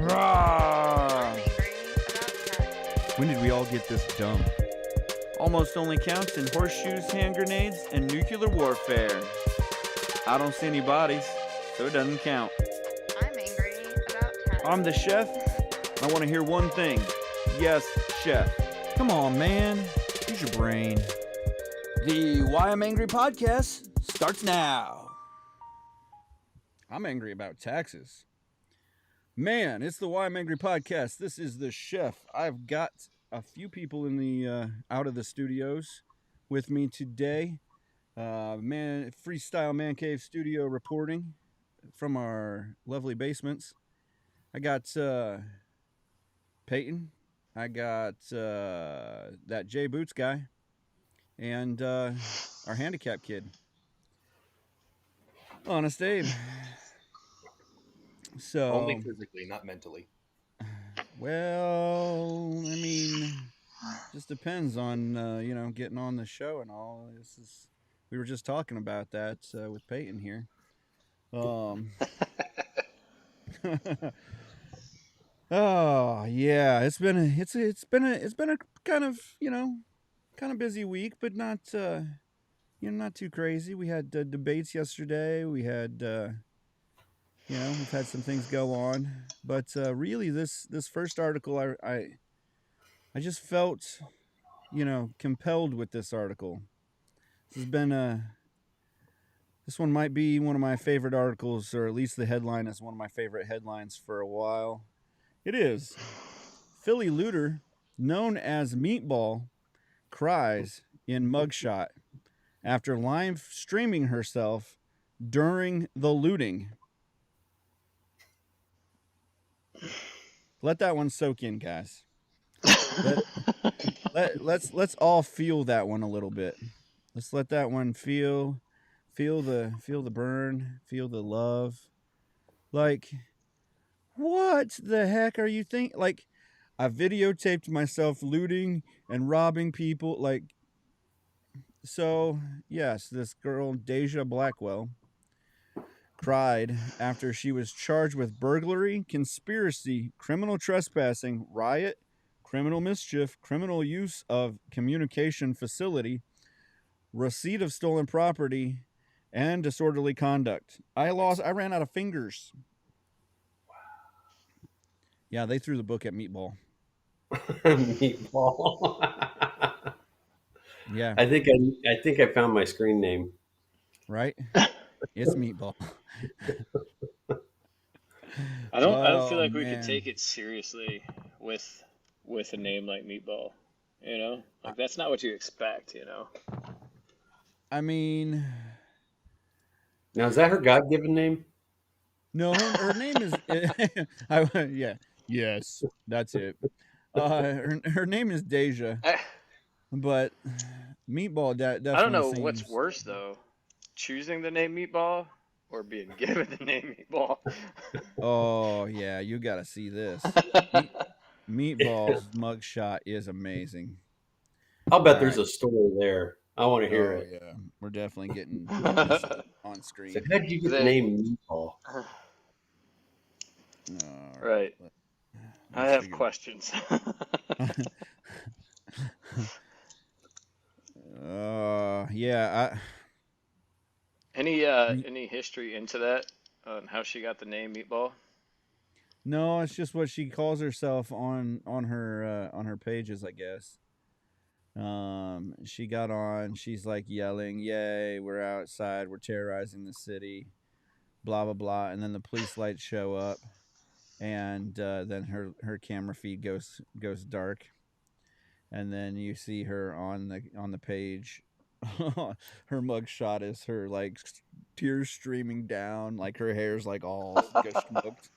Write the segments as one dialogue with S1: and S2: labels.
S1: Rawr.
S2: angry about taxes.
S1: When did we all get this dumb? Almost only counts in horseshoes, hand grenades, and nuclear warfare. I don't see any bodies, so it doesn't count.
S2: I'm angry about taxes.
S1: I'm the chef. I want to hear one thing. Yes, chef. Come on, man. Use your brain. The Why I'm Angry podcast starts now. I'm angry about taxes. Man, it's the Why I'm Angry podcast. This is the chef. I've got a few people in the out of the studios with me today. Freestyle Man Cave studio reporting from our lovely basements. I got Peyton. I got that Jay Boots guy, and our handicap kid, Honest Abe. So
S3: Only physically, not mentally.
S1: well, I mean, just depends on getting on the show and all. We were just talking about that with Peyton here. Oh yeah, it's been a kind of busy week, but not not too crazy. We had debates yesterday. We had we've had some things go on, but really this first article I just felt compelled with this article. This one might be one of my favorite articles, or at least the headline is one of my favorite headlines for a while. It is. Philly looter, known as Meatball, cries in mugshot after live streaming herself during the looting. Let that one soak in, guys. Let's all feel that one a little bit. Let's let that one feel the burn, feel the love. Like, what the heck are you thinking? Like, I videotaped myself looting and robbing people. Like, so yes, this girl Deja Blackwell cried after she was charged with burglary, conspiracy, criminal trespassing, riot, criminal mischief, criminal use of communication facility, receipt of stolen property, and disorderly conduct. I ran out of fingers. Yeah, they threw the book at Meatball.
S3: Meatball.
S1: Yeah.
S3: I think I found my screen name.
S1: Right? It's Meatball.
S4: I don't feel like we
S1: man.
S4: could take it seriously with a name like Meatball. You know, like that's not what you expect. You know.
S1: I mean,
S3: Now, is that her God-given name?
S1: no, her name is. Yeah, yes, that's it. Her name is Deja, but Meatball definitely.
S4: I don't know
S1: seems...
S4: what's worse though, choosing the name Meatball or being given the name Meatball.
S1: Oh yeah, you gotta see this. Meatball's mugshot is amazing.
S3: I'll bet there's a story there. I want to hear it.
S1: Yeah, we're definitely getting this on screen.
S3: So how did you get the name Meatball?
S4: Right. I have questions.
S1: Yeah.
S4: Any history into that on how she got the name Meatball?
S1: No, it's just what she calls herself on her pages, I guess. She got on. She's like yelling, "Yay! We're outside. We're terrorizing the city." Blah blah blah. And then the police lights show up, and then her camera feed goes dark, and then you see her on the page. Her mugshot is her like tears streaming down, like her hair's like all smoked,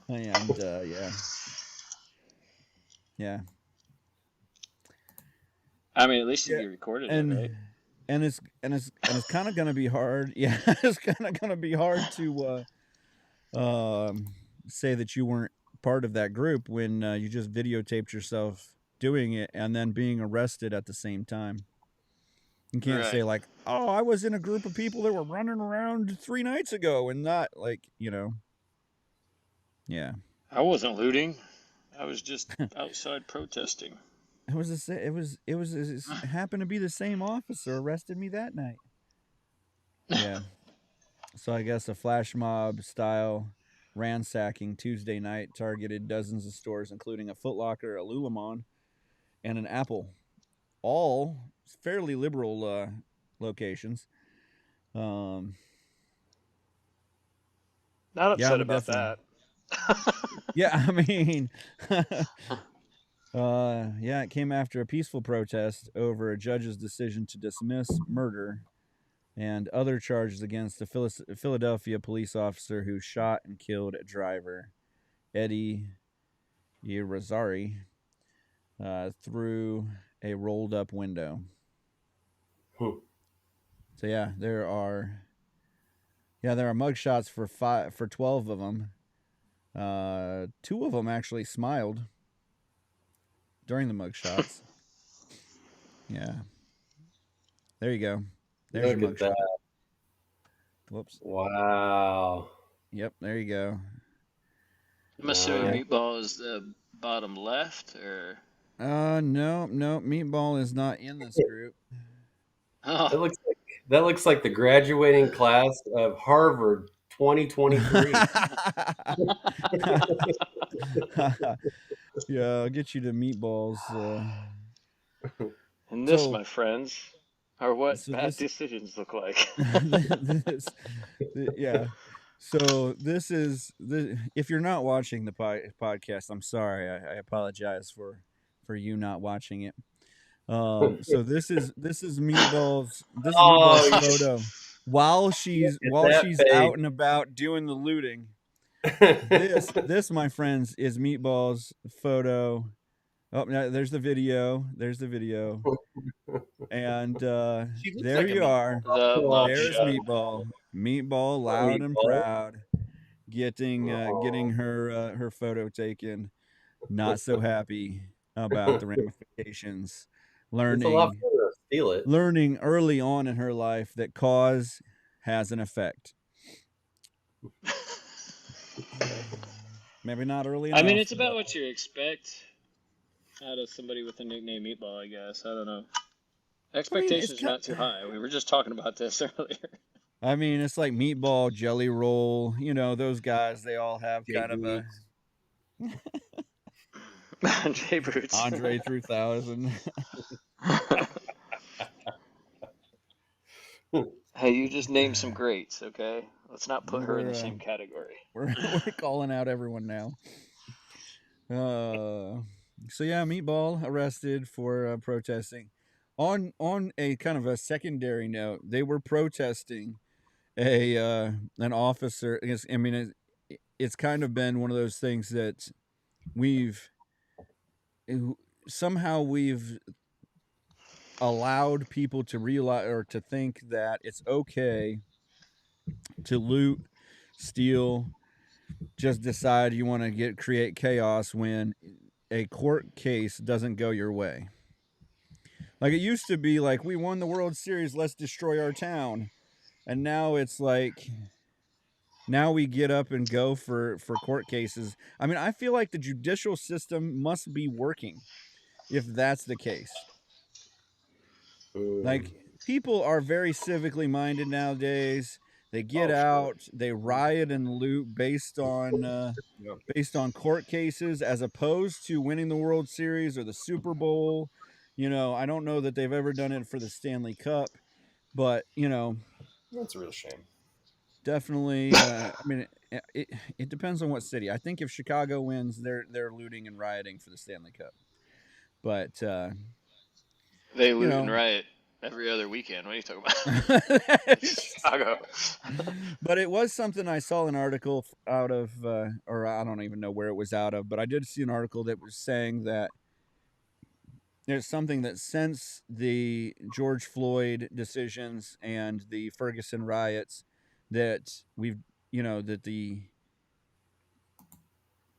S1: and yeah.
S4: I mean, at least you recorded it, right?
S1: And it's kind of gonna be hard. Yeah, it's kind of gonna be hard to say that you weren't part of that group when you just videotaped yourself doing it and then being arrested at the same time. You can't say like, "Oh, I was in a group of people that were running around 3 nights ago," and not like, Yeah.
S4: I wasn't looting. I was just outside protesting.
S1: It was it happened to be the same officer arrested me that night. Yeah. So I guess a flash mob style ransacking Tuesday night targeted dozens of stores, including a Foot Locker, a Lululemon, and an Apple. All fairly liberal locations.
S4: Not
S1: Yeah, I
S4: upset
S1: would
S4: about
S1: definitely.
S4: that.
S1: Yeah, I mean, yeah, it came after a peaceful protest over a judge's decision to dismiss murder and other charges against the Philadelphia police officer who shot and killed a driver, Eddie Irizarry, through a rolled-up window.
S3: Hmm.
S1: So yeah, there are mugshots for 12 of them. 2 of them actually smiled during the mugshots. Yeah. There you go. There's
S3: Look
S1: your
S3: at
S1: mugshot.
S3: that.
S1: Whoops.
S3: Wow.
S1: Yep, there you go.
S4: I'm assuming
S3: Nice.
S4: meatball is the bottom left, or
S1: No, Meatball is not in this group.
S3: That
S4: oh,
S3: looks like the graduating class of Harvard 2023.
S1: Yeah, I'll get you to Meatballs.
S4: and this,
S1: So,
S4: my friends, are what
S1: so
S4: bad
S1: this,
S4: decisions look like.
S1: this, yeah. So this is if you're not watching the podcast, I'm sorry. I apologize for you not watching it. So this is Meatball's
S3: Oh, you
S1: photo while she's
S3: get that
S1: out and about doing the looting.
S3: face.
S1: This my friends is Meatball's photo. Oh, no, there's the video. And
S5: She looks
S1: there
S5: like a
S1: you
S5: meatball.
S1: are.
S4: The
S3: Oh,
S1: There's
S3: yeah.
S4: mugshot.
S1: Meatball, loud and
S3: Meatball.
S1: proud, getting
S3: Oh.
S1: her photo taken. Not so happy about the ramifications.
S3: It's a lot
S1: Learning
S3: fun to steal it.
S1: early on in her life that cause has an effect. Maybe not early enough.
S4: I mean, it's about what you expect out of somebody with the nickname Meatball, I guess. I don't know. Expectations not too high. We were just talking about this earlier.
S1: I mean, it's like Meatball, Jelly Roll. You know, those guys. They all have
S5: Jay
S1: kind of a
S4: J Boots.
S1: Andre 3000.
S4: Hey, you just named some greats, okay? Let's not put her in the
S1: We're,
S4: same category.
S1: we're calling out everyone now. So yeah, Meatball arrested for protesting. On a kind of a secondary note, they were protesting an officer. I mean, it's kind of been one of those things that somehow we've allowed people to realize or to think that it's okay to loot, steal, just decide you want to create chaos when a court case doesn't go your way. Like it used to be like, we won the World Series, let's destroy our town. And now it's like, now we get up and go for court cases. I mean, I feel like the judicial system must be working if that's the case. Like, people are very civically minded nowadays. They get out, they riot and loot based on court cases, as opposed to winning the World Series or the Super Bowl. You know, I don't know that they've ever done it for the Stanley Cup, but you know,
S5: That's a real shame.
S1: definitely. I mean, it depends on what city. I think if Chicago wins, they're looting and rioting for the Stanley Cup. But
S4: They loot
S1: know.
S4: and riot every other weekend. What are you talking about? Chicago.
S1: But it was something I saw an article out of, or I don't even know where it was out of, but I did see an article that was saying that there's something that since the George Floyd decisions and the Ferguson riots, that we've, you know, that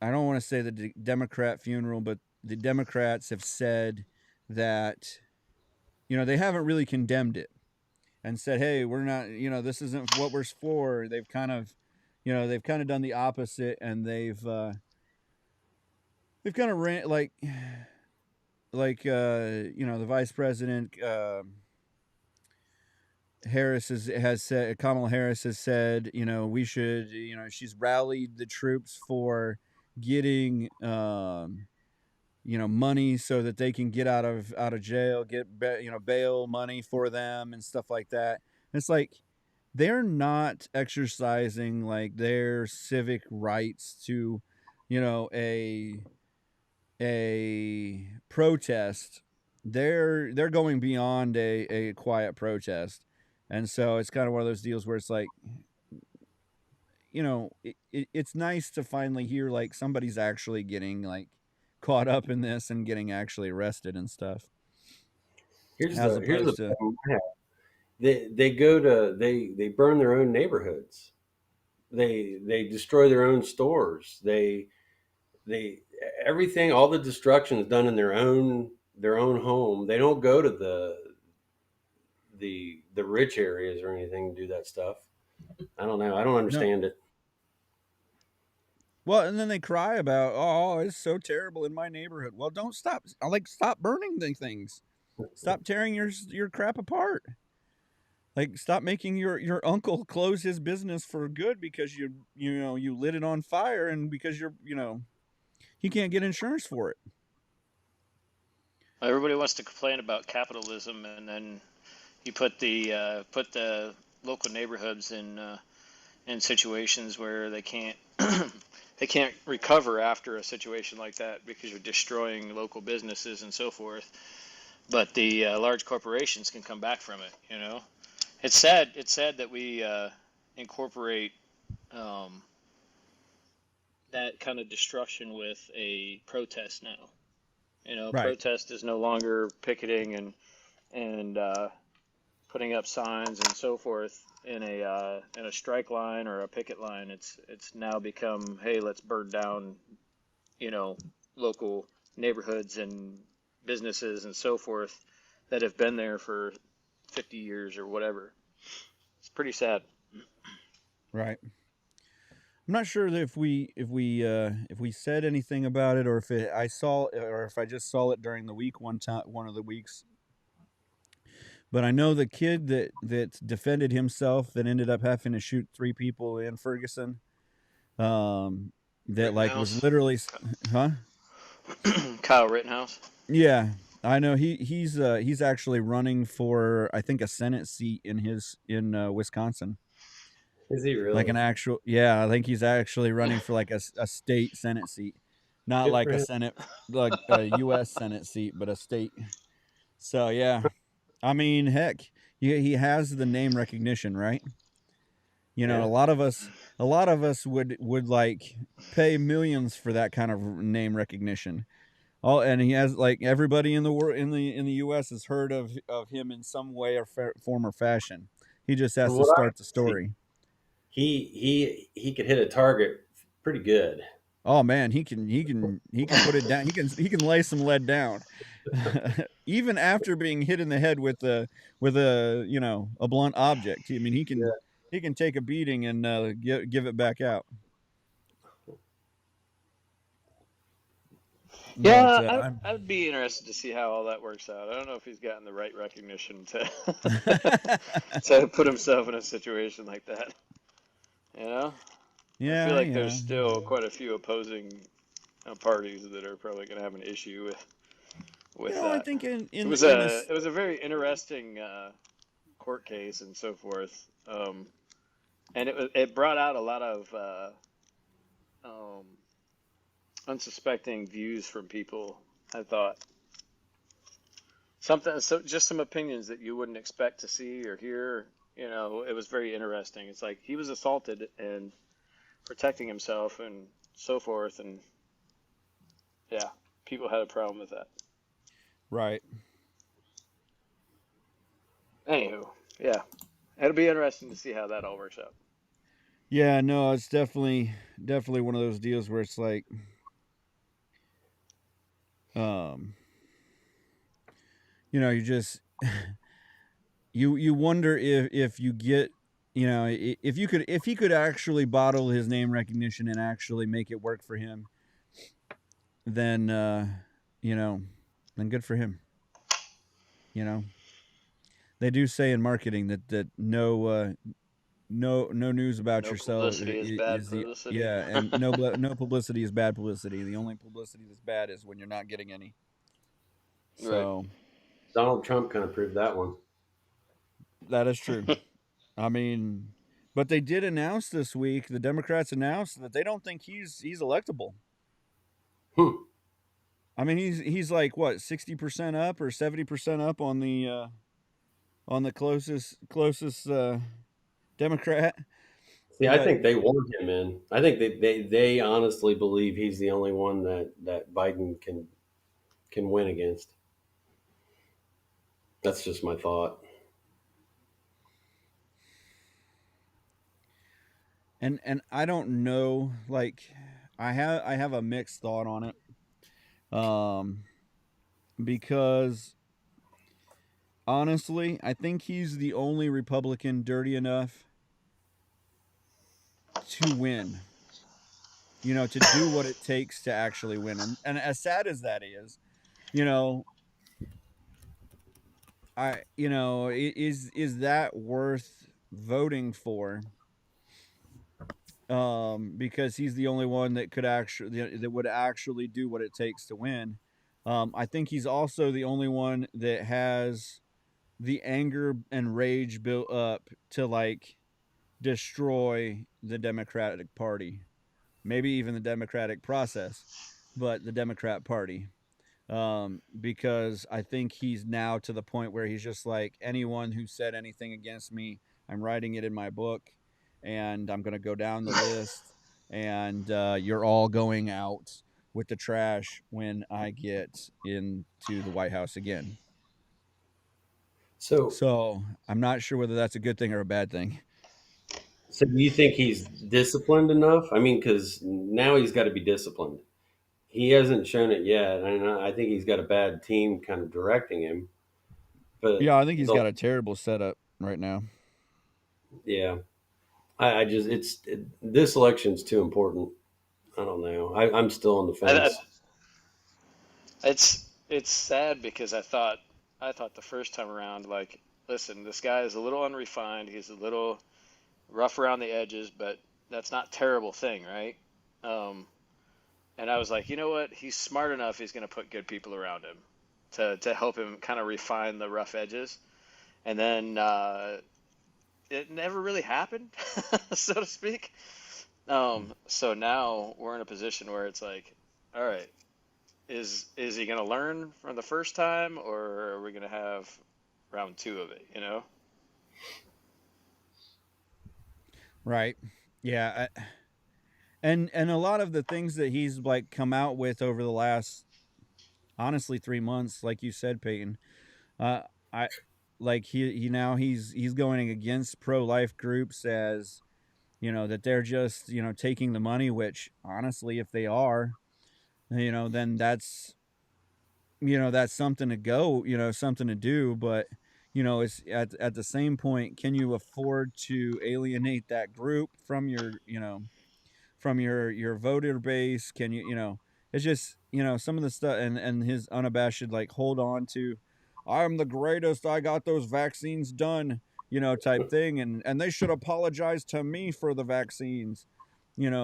S1: I don't want to say the Democrat funeral, but the Democrats have said that, you know, they haven't really condemned it and said, hey, we're not, you know, this isn't what we're for. They've kind of done the opposite, and they've they've kind of ran like the vice president has said, Kamala Harris has said, we should, she's rallied the troops for getting money so that they can get out of jail, get bail money for them and stuff like that. And it's like they're not exercising like their civic rights to a protest. They're going beyond a quiet protest. And so it's kind of one of those deals where it's like, it's nice to finally hear like somebody's actually getting like caught up in this and getting actually arrested and stuff.
S3: Here's the problem I have. They burn their own neighborhoods. They destroy their own stores. They everything, all the destruction is done in their own home. They don't go to the rich areas or anything to do that stuff. I don't know. I don't understand it.
S1: Well, and then they cry about, oh, it's so terrible in my neighborhood. Well, don't stop. Stop burning the things. Stop tearing your crap apart. Like, stop making your uncle close his business for good because you lit it on fire and because he can't get insurance for it.
S4: Everybody wants to complain about capitalism, and then you put the local neighborhoods in situations where they can't they can't recover after a situation like that because you're destroying local businesses and so forth. But the large corporations can come back from it. It's sad that we incorporate that kind of destruction with a protest now.
S1: Right.
S4: Protest is no longer picketing and putting up signs and so forth in a strike line or a picket line. It's now become, hey, let's burn down, local neighborhoods and businesses and so forth that have been there for 50 years or whatever. It's pretty sad.
S1: Right. I'm not sure that if we said anything about it, or if I just saw it during the week one of the weeks. But I know the kid that defended himself that ended up having to shoot 3 people in Ferguson. That like was literally, huh?
S4: Kyle Rittenhouse.
S1: Yeah, I know he's actually running for, I think, a Senate seat in Wisconsin.
S3: Is he really?
S1: Like an actual, yeah, I think he's actually running for like a state Senate seat, not
S3: Good
S1: like
S3: for
S1: a
S3: him.
S1: Senate, like a U.S. Senate seat, but a state. So yeah, I mean, heck, he has the name recognition, right?
S3: Yeah.
S1: A lot of us would like pay millions for that kind of name recognition. And he has, like, everybody in the world in the U.S. has heard of him in some way or form or fashion. He just has to start the story.
S3: He could hit a target pretty good.
S1: Oh man, he can put it down. He can lay some lead down, even after being hit in the head with a blunt object. I mean, he can take a beating and give it back out.
S4: Yeah, I'd be interested to see how all that works out. I don't know if he's gotten the right recognition to put himself in a situation like that.
S1: Yeah,
S4: I feel like there's still quite a few opposing parties that are probably going to have an issue with that.
S1: I think
S4: it was a very interesting court case and so forth, and it brought out a lot of unsuspecting views from people. I thought just some opinions that you wouldn't expect to see or hear. It was very interesting. It's like he was assaulted and protecting himself and so forth, and yeah, people had a problem with that.
S1: Right.
S4: Anywho, yeah, it'll be interesting to see how that all works out.
S1: Yeah, no, it's definitely one of those deals where it's like, you just you wonder if you get, if he could actually bottle his name recognition and actually make it work for him, then you know, then good for him. You know, they do say in marketing that no news about
S4: No
S1: yourself
S4: publicity is bad
S1: is the
S4: publicity.
S1: yeah, and no publicity is bad publicity. The only publicity that's bad is when you're not getting any.
S4: Right.
S1: So
S3: Donald Trump kind of proved that one.
S1: that is true. I mean, but they did announce this week. The Democrats announced that they don't think he's electable.
S3: Hmm.
S1: I mean, he's like what 60% up or 70% up on the closest Democrat.
S3: See, I
S1: But
S3: think they want him in. I think they honestly believe he's the only one that Biden can win against. That's just my thought.
S1: and I don't know. Like, I have a mixed thought on it. Because honestly, I think he's the only Republican dirty enough to win. You know, to do what it takes to actually win. And as sad as that is, you know, is that worth voting for? Because he's the only one that would actually do what it takes to win. I think he's also the only one that has the anger and rage built up to like destroy the Democratic Party, maybe even the democratic process, but the Democrat Party. Because I think he's now to the point where he's just like, anyone who said anything against me, I'm writing it in my book, and I'm going to go down the list, and you're all going out with the trash when I get into the White House again.
S3: So,
S1: So I'm not sure whether that's a good thing or a bad thing.
S3: so do you think he's disciplined enough? I mean, because now he's got to be disciplined. He hasn't shown it yet, and I think he's got a bad team kind of directing him. But
S1: Yeah, I think he's got a terrible setup right now.
S3: yeah, I just this election's too important. I don't know. I'm still on the
S4: I,
S3: fence.
S4: it's sad because I thought the first time around, like, listen, this guy is a little unrefined. He's a little rough around the edges, but that's not a terrible thing, right? Um, and I was like, you know what? He's smart enough. He's going to put good people around him to help him kind of refine the rough edges. And then it never really happened, so to speak. So now we're in a position where it's like, all right, is he going to learn from the first time, or are we going to have round two of it? You know?
S1: Right. Yeah. And a lot of the things that he's like come out with over the last honestly 3 months, like you said, Peyton, uh, I like he now he's going against pro life groups as that they're just taking the money, which honestly, if they are, then that's something to go, something to do. But it's at the same point, can you afford to alienate that group from your voter base? Can it's just some of the stuff, and his unabashed like hold on to, I'm the greatest, I got those vaccines done, type thing, and they should apologize to me for the vaccines,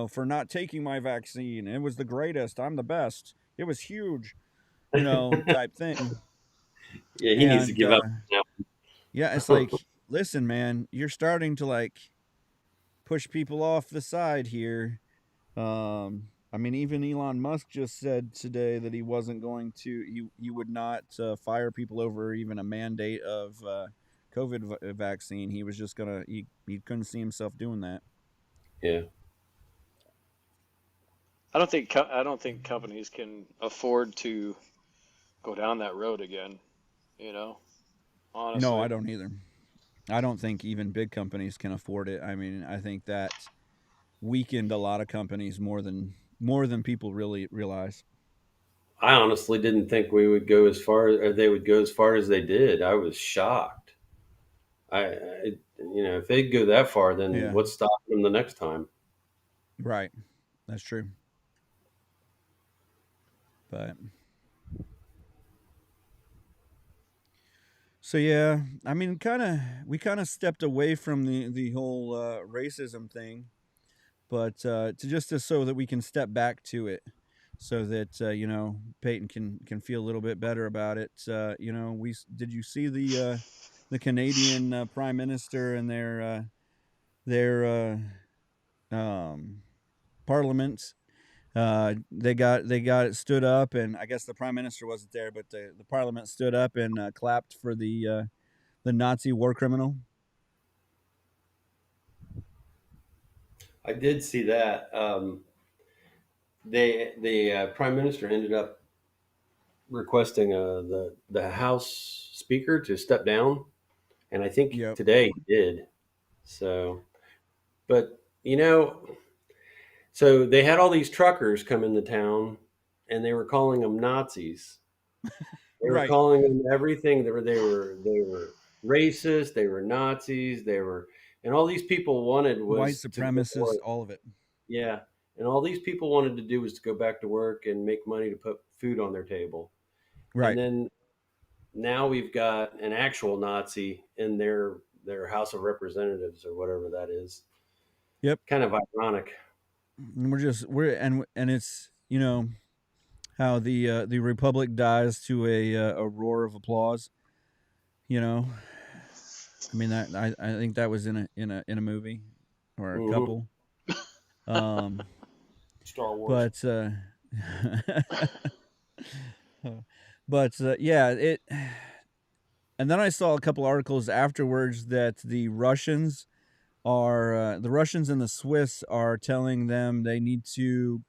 S1: for not taking my vaccine. It was the greatest, I'm the best, it was huge, type thing.
S3: Yeah, he needs to
S1: And
S3: give up now.
S1: yeah, it's like, listen, man, you're starting to like push people off the side here. I mean, even Elon Musk just said today that he wasn't going to, he would not fire people over even a mandate of COVID vaccine. He was just gonna, he couldn't see himself doing that.
S3: Yeah.
S4: I don't think companies can afford to go down that road again. You know,
S1: No, I
S4: honestly.
S1: don't either. I don't think even big companies can afford it. I mean, I think that weakened a lot of companies more than people really realize.
S3: I honestly didn't think we would go as far, or they would go as far as they did. I was shocked. If they'd go that far, then
S1: Yeah,
S3: what's stopping them the next time?
S1: right. That's true. But so yeah, I mean, we kind of stepped away from the whole racism thing, but so that we can step back to it, so that Peyton can feel a little bit better about it. Did you see the Canadian Prime Minister and their parliament? They got it stood up, and I guess the Prime Minister wasn't there, but the Parliament stood up and clapped for the Nazi war criminal.
S3: I did see that. The prime minister ended up requesting the House Speaker to step down, and I think
S1: Yep.
S3: today he did. So, but so they had all these truckers come into town, and they were calling them Nazis. They were
S1: Right.
S3: calling them everything. They were racist. They were Nazis. And all these people wanted was
S1: White
S3: to go to
S1: supremacists,
S3: work.
S1: all of it.
S3: Yeah, and all these people wanted to do was to go back to work and make money to put food on their table. And
S1: Right.
S3: then now we've got an actual Nazi in their House of Representatives or whatever that is.
S1: Yep.
S3: Kind of ironic.
S1: And and it's how the republic dies to a roar of applause. I mean that I think that was in a movie or a
S3: Mhm.
S1: couple.
S5: Star Wars.
S1: But yeah, and then I saw a couple articles afterwards that the Russians and the Swiss are telling them they need to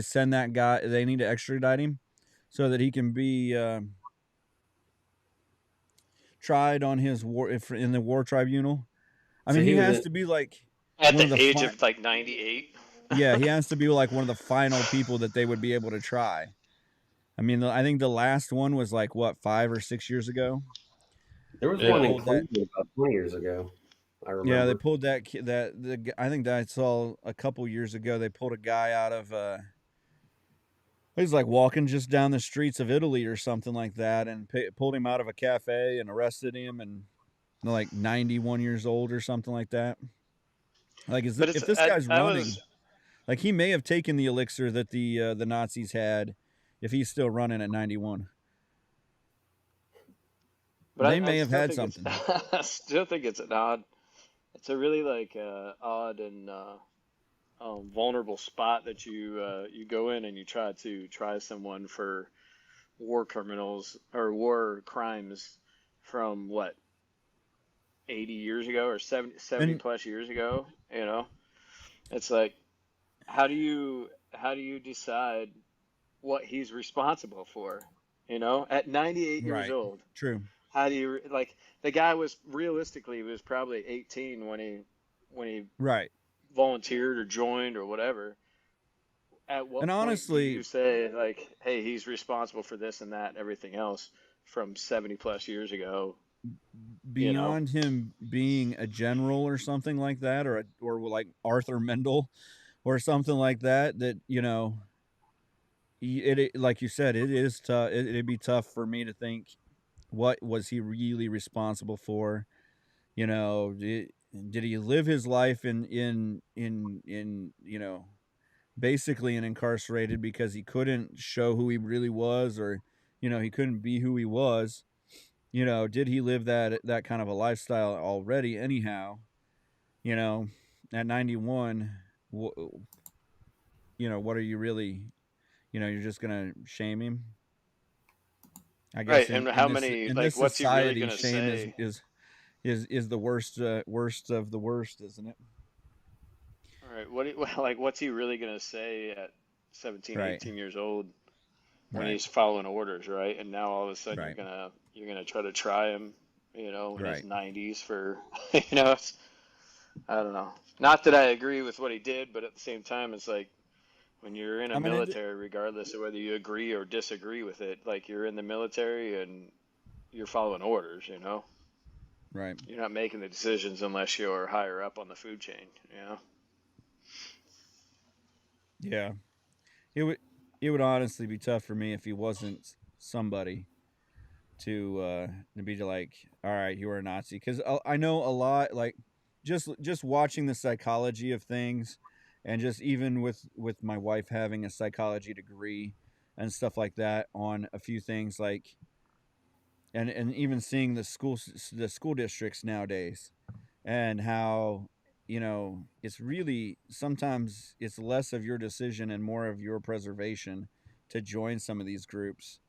S1: send that guy, they need to extradite him so that he can be tried on his in the war tribunal. I
S3: So
S1: mean, he
S3: he was
S1: has
S3: in,
S1: to be like
S4: At
S1: one
S4: the
S1: of the
S4: age of like 98.
S1: yeah, he has to be like one of the final people that they would be able to try. I mean, I think the last one was like what 5 or 6 years ago.
S3: there was
S1: They
S3: one in
S1: pulled that.
S3: Cleveland about 20 years ago. I
S1: Yeah, they
S3: remember.
S1: pulled I think that I saw a couple years ago. They pulled a guy out of he was like walking just down the streets of Italy or something like that, and pulled him out of a cafe and arrested him, and like 91 years old or something like that. Like,
S4: But
S1: if this guy's
S4: I
S1: running,
S4: was,
S1: like he may have taken the elixir that the Nazis had, if he's still running at 91.
S4: but
S1: They
S4: I
S1: may have
S4: still
S1: had
S4: think it's,
S1: something.
S4: I still think it's an odd, it's a really like odd and vulnerable spot that you go in and you try someone for war criminals or war crimes from what 80 years ago or 70
S1: And
S4: plus years ago. It's like how do you decide what he's responsible for, at 98 years
S1: right,
S4: old?
S1: true,
S4: How do you like the guy was realistically he was probably 18 when he
S1: right.
S4: volunteered or joined or whatever. At
S1: And
S4: what point do
S1: honestly,
S4: you say like, hey, he's responsible for this and that and everything else from 70 plus years ago, you know?
S1: beyond him being a general or something like that, or like Arthur Mendel or something like that, like you said, it is tough. It'd be tough for me to think what was he really responsible for. Did he live his life in basically an incarcerated because he couldn't show who he really was, or he couldn't be who he was. Did he live that kind of a lifestyle already anyhow? At 91, what are you really, you're just gonna shame him? I guess
S4: Right. And how many,
S1: in
S4: like,
S1: this
S4: what's he really
S1: society,
S4: going to
S1: shame
S4: say?
S1: is the worst of the worst, isn't it?
S4: All right. Like, what's he really going to say at 17,
S1: Right,
S4: 18 years old when
S1: right,
S4: he's following orders, right? And now all of a sudden
S1: right,
S4: you're gonna try to try him, in his
S1: right.
S4: 90s for, I don't know. Not that I agree with what he did, but at the same time, it's like when you're in a
S1: I mean,
S4: military, regardless of whether you agree or disagree with it, like you're in the military and you're following orders.
S1: right,
S4: You're not making the decisions unless you're higher up on the food chain.
S1: yeah. It would. it would honestly be tough for me if he wasn't somebody to be like, all right, you are a Nazi, because I know a lot, like just watching the psychology of things, and just even with my wife having a psychology degree and stuff like that on a few things, like and even seeing the school districts nowadays, and how it's really sometimes it's less of your decision and more of your preservation to join some of these groups.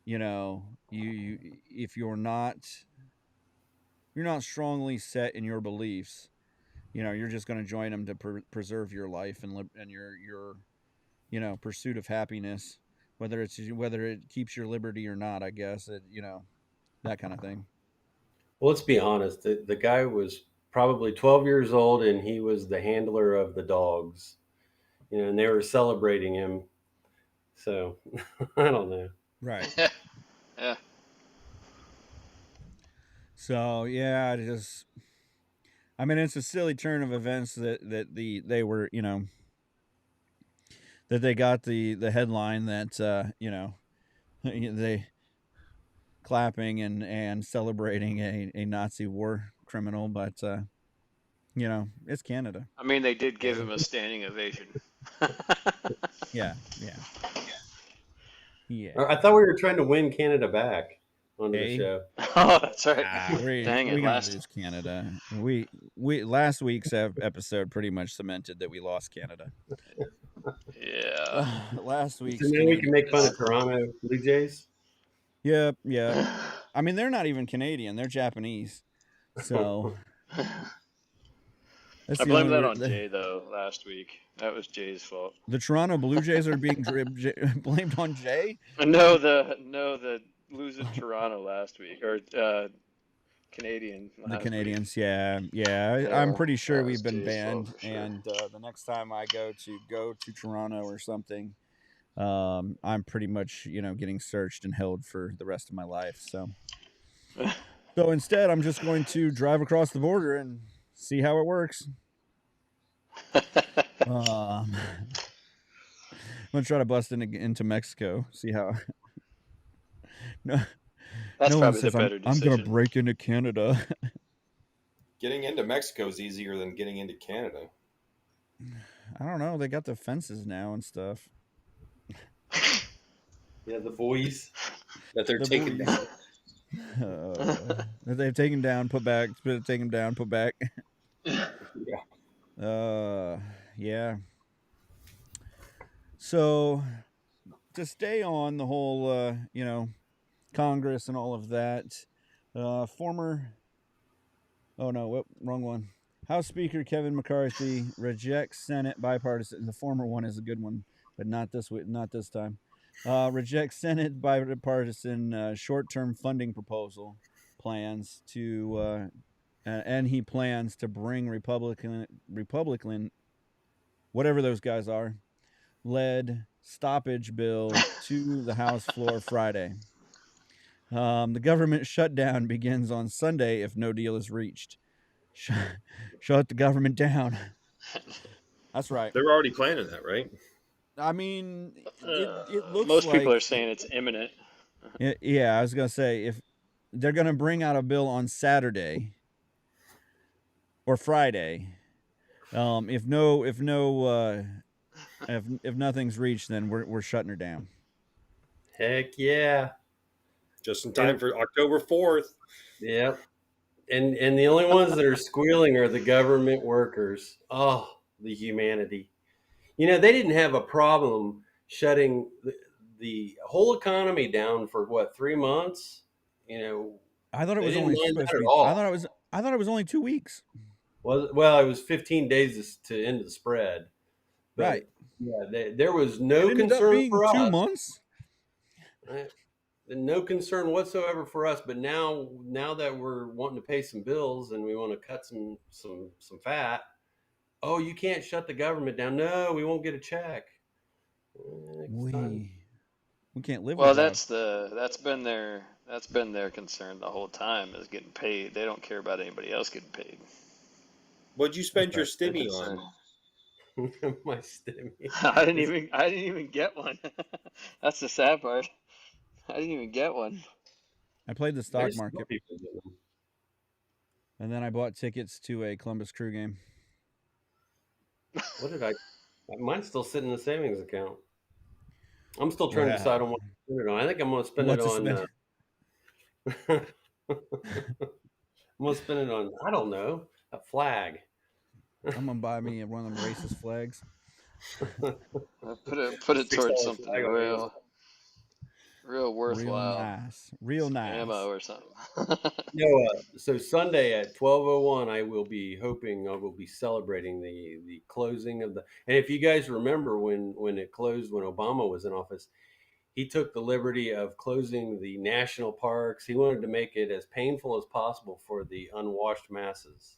S1: You if you're not strongly set in your beliefs, you're just going to join them to preserve your life and your pursuit of happiness, whether it keeps your liberty or not, I guess, that kind of thing.
S3: Well, let's be honest. The guy was probably 12 years old, and he was the handler of the dogs. And they were celebrating him. So I don't know.
S1: Right.
S4: Yeah.
S1: So yeah, I mean, it's a silly turn of events they were, that they got the headline that they clapping and celebrating a Nazi war criminal, but it's Canada.
S4: I mean, they did give him a standing ovation.
S1: Yeah, yeah, yeah.
S3: I thought we were trying to win Canada back on the
S1: Hey.
S3: show.
S4: Oh, that's right.
S1: Dang
S4: it,
S1: we gonna
S4: last-
S1: lose Canada. We last week's episode pretty much cemented that we lost Canada.
S4: Yeah.
S1: Last week's
S3: So now we can make fun of
S4: Canadians.
S3: Toronto Blue Jays.
S1: Yep, yeah. I mean, they're not even Canadian; they're Japanese. So that's
S4: I
S1: the
S4: blame
S1: only
S4: that
S1: weird-
S4: on Jay though. Last week, that was Jay's fault.
S1: The Toronto Blue Jays are being blamed on Jay.
S4: No, the losing Toronto last week or Canadian.
S1: The
S4: last
S1: Canadians,
S4: week.
S1: yeah.
S4: Yeah,
S1: I'm pretty sure
S4: that
S1: we've
S4: was
S1: been
S4: Jay's fault
S1: banned,
S4: for sure.
S1: and the next time I go to Toronto or something, I'm pretty much getting searched and held for the rest of my life. So instead, I'm just going to drive across the border and see how it works. I'm gonna try to bust into Mexico. See how. No,
S4: That's
S1: no one
S4: probably
S1: says
S4: the better
S1: I'm
S4: decision.
S1: gonna break into Canada.
S5: Getting into Mexico is easier than getting into Canada.
S1: I don't know. They got the fences now and stuff.
S3: Yeah, the boys.
S5: That they're
S1: The
S5: taking
S1: boys.
S5: down.
S1: That they've taken down, put back, taken down, put back.
S5: Yeah.
S1: Yeah. So to stay on the whole, Congress and all of that, former. Oh no, wrong one. House Speaker Kevin McCarthy rejects Senate bipartisan. The former one is a good one, but not this time. Rejects Senate bipartisan short-term funding proposal plans to, and he plans to bring Republican, whatever those guys are, led stoppage bill to the House floor Friday. The government shutdown begins on Sunday if no deal is reached. Shut the government down. That's right.
S5: They're already planning that, right?
S1: I mean, it looks
S4: Most
S1: like,
S4: people are saying it's imminent.
S1: Yeah, I was gonna say, if they're gonna bring out a bill on Saturday or Friday, if nothing's reached, then we're shutting her down.
S3: Heck yeah.
S5: Just in time for October 4th.
S3: Yep. And the only ones that are squealing are the government workers. Oh, the humanity. They didn't have a problem shutting the whole economy down for 3 months?
S1: I thought it
S3: They
S1: was
S3: didn't
S1: only
S3: mind
S1: supposed
S3: that
S1: to
S3: at
S1: be.
S3: all.
S1: I thought it was only 2 weeks.
S3: Well, it was 15 days to end the spread. But,
S1: Right.
S3: Yeah, there was no
S1: It ended up
S3: concern
S1: being
S3: for
S1: 2
S3: us.
S1: months.
S3: No concern whatsoever for us. But now that we're wanting to pay some bills and we want to cut some fat, oh, you can't shut the government down. No, we won't get a check. Next time.
S1: We can't live
S4: Well,
S1: without.
S4: that's been their concern the whole time is getting paid. They don't care about anybody else getting paid.
S5: What'd you spend your
S1: That's
S5: stimmy
S4: Concern.
S5: on?
S3: My stimmy.
S4: I didn't even get one. That's the sad part. I didn't even get one.
S1: I played the stock
S3: There's some
S1: market,
S3: people doing them.
S1: and then I bought tickets to a Columbus Crew game.
S3: What did I? Mine's still sitting in the savings account. I'm still trying to decide on what to spend it on. I think I'm going to spend
S1: What
S3: it
S1: to
S3: on.
S1: spend?
S3: I'm going to spend it on. I don't know, a flag.
S1: I'm gonna buy me one of them racist flags.
S4: Put it towards
S3: $6
S4: something
S3: flag on
S4: real
S1: Real
S4: worthwhile.
S1: nice, real nice.
S4: Ammo or something.
S3: So Sunday at 12:01, I will be celebrating the closing of the. And if you guys remember when it closed, when Obama was in office, he took the liberty of closing the national parks. He wanted to make it as painful as possible for the unwashed masses.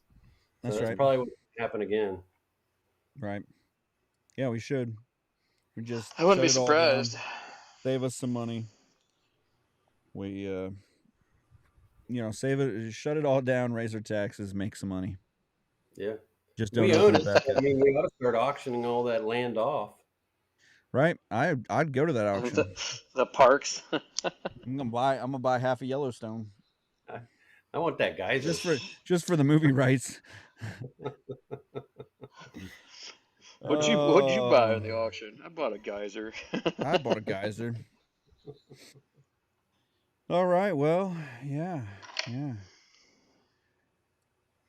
S3: So
S1: That's right.
S3: probably what will happen again.
S1: Right. Yeah, we should. We just
S4: I wouldn't be
S1: shut it all down,
S4: surprised.
S1: save us some money. We save it, shut it all down, raise our taxes, make some money.
S3: Yeah,
S1: Just don't
S3: we own
S1: open
S3: it.
S1: it back
S3: I
S1: up.
S3: mean, we ought to start auctioning all that land off.
S1: Right? I'd go to that auction.
S4: The parks.
S1: I'm gonna buy half of Yellowstone
S3: I want that guy
S1: just for the movie rights.
S4: What'd you buy in the auction? I bought a geyser.
S1: I bought a geyser. All right. Well, yeah.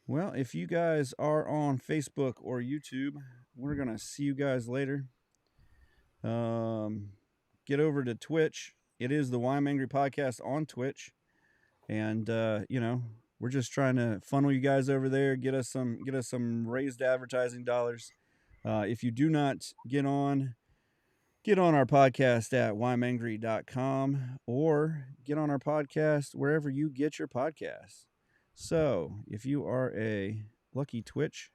S1: Well, if you guys are on Facebook or YouTube, we're gonna see you guys later. Get over to Twitch. It is the Why I'm Angry podcast on Twitch, and we're just trying to funnel you guys over there, get us some raised advertising dollars. If you do not get on our podcast at whymangry.com or get on our podcast wherever you get your podcasts. So if you are a lucky Twitch,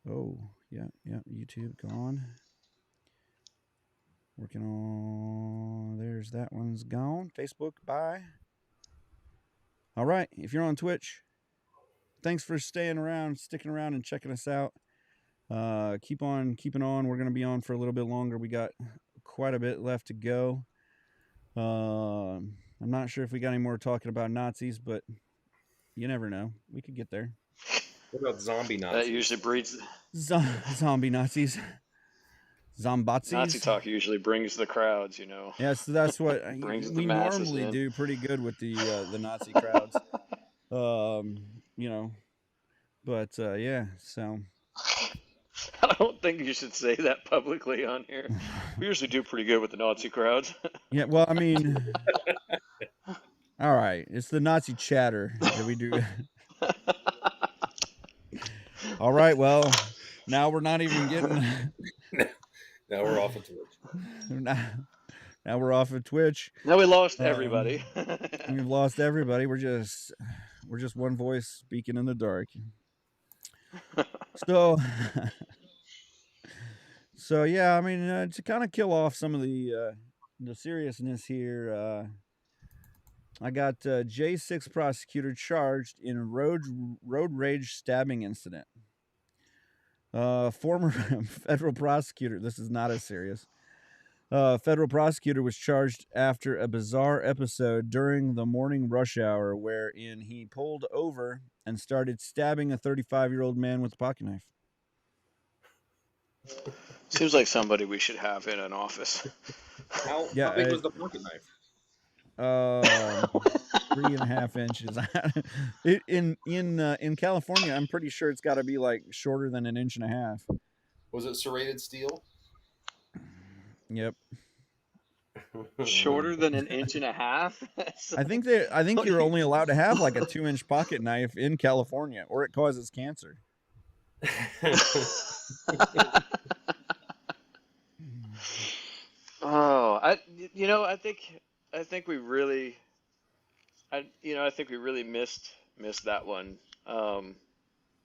S1: YouTube gone. Working on, there's that one's gone. Facebook, bye. All right, if you're on Twitch, thanks for sticking around and checking us out. Keep on keeping on. We're going to be on for a little bit longer. We got quite a bit left to go. I'm not sure if we got any more talking about Nazis, but you never know. We could get there.
S5: What about zombie Nazis?
S4: That usually breeds
S1: Zombie Nazis. Zombatzis.
S4: Nazi talk usually brings the crowds,
S1: Yeah, so that's what
S4: Brings
S1: we
S4: the masses
S1: normally
S4: in.
S1: do pretty good with the Nazi crowds. But yeah, so
S4: I don't think you should say that publicly on here. We usually do pretty good with the Nazi crowds.
S1: yeah, well, I mean, all right, it's the Nazi chatter that we do. All right, well, now we're not even getting.
S5: Now we're off of Twitch.
S1: Now we're off of Twitch.
S4: Now we lost everybody.
S1: We've lost everybody. We're just one voice speaking in the dark. So yeah, I mean, to kind of kill off some of the seriousness here, I got J6 prosecutor charged in a road rage stabbing incident. Former federal prosecutor, this is not as serious. Federal prosecutor was charged after a bizarre episode during the morning rush hour wherein he pulled over and started stabbing a 35-year-old man with a pocket knife.
S4: Seems like somebody we should have in an office.
S5: How big was the pocket knife?
S1: 3.5 inches. In California, I'm pretty sure it's got to be like shorter than 1.5 inches.
S5: Was it serrated steel?
S1: Yep.
S4: Shorter than 1.5 inches?
S1: I think you're only allowed to have like a 2-inch pocket knife in California, or it causes cancer.
S4: Oh, I think we really missed that one.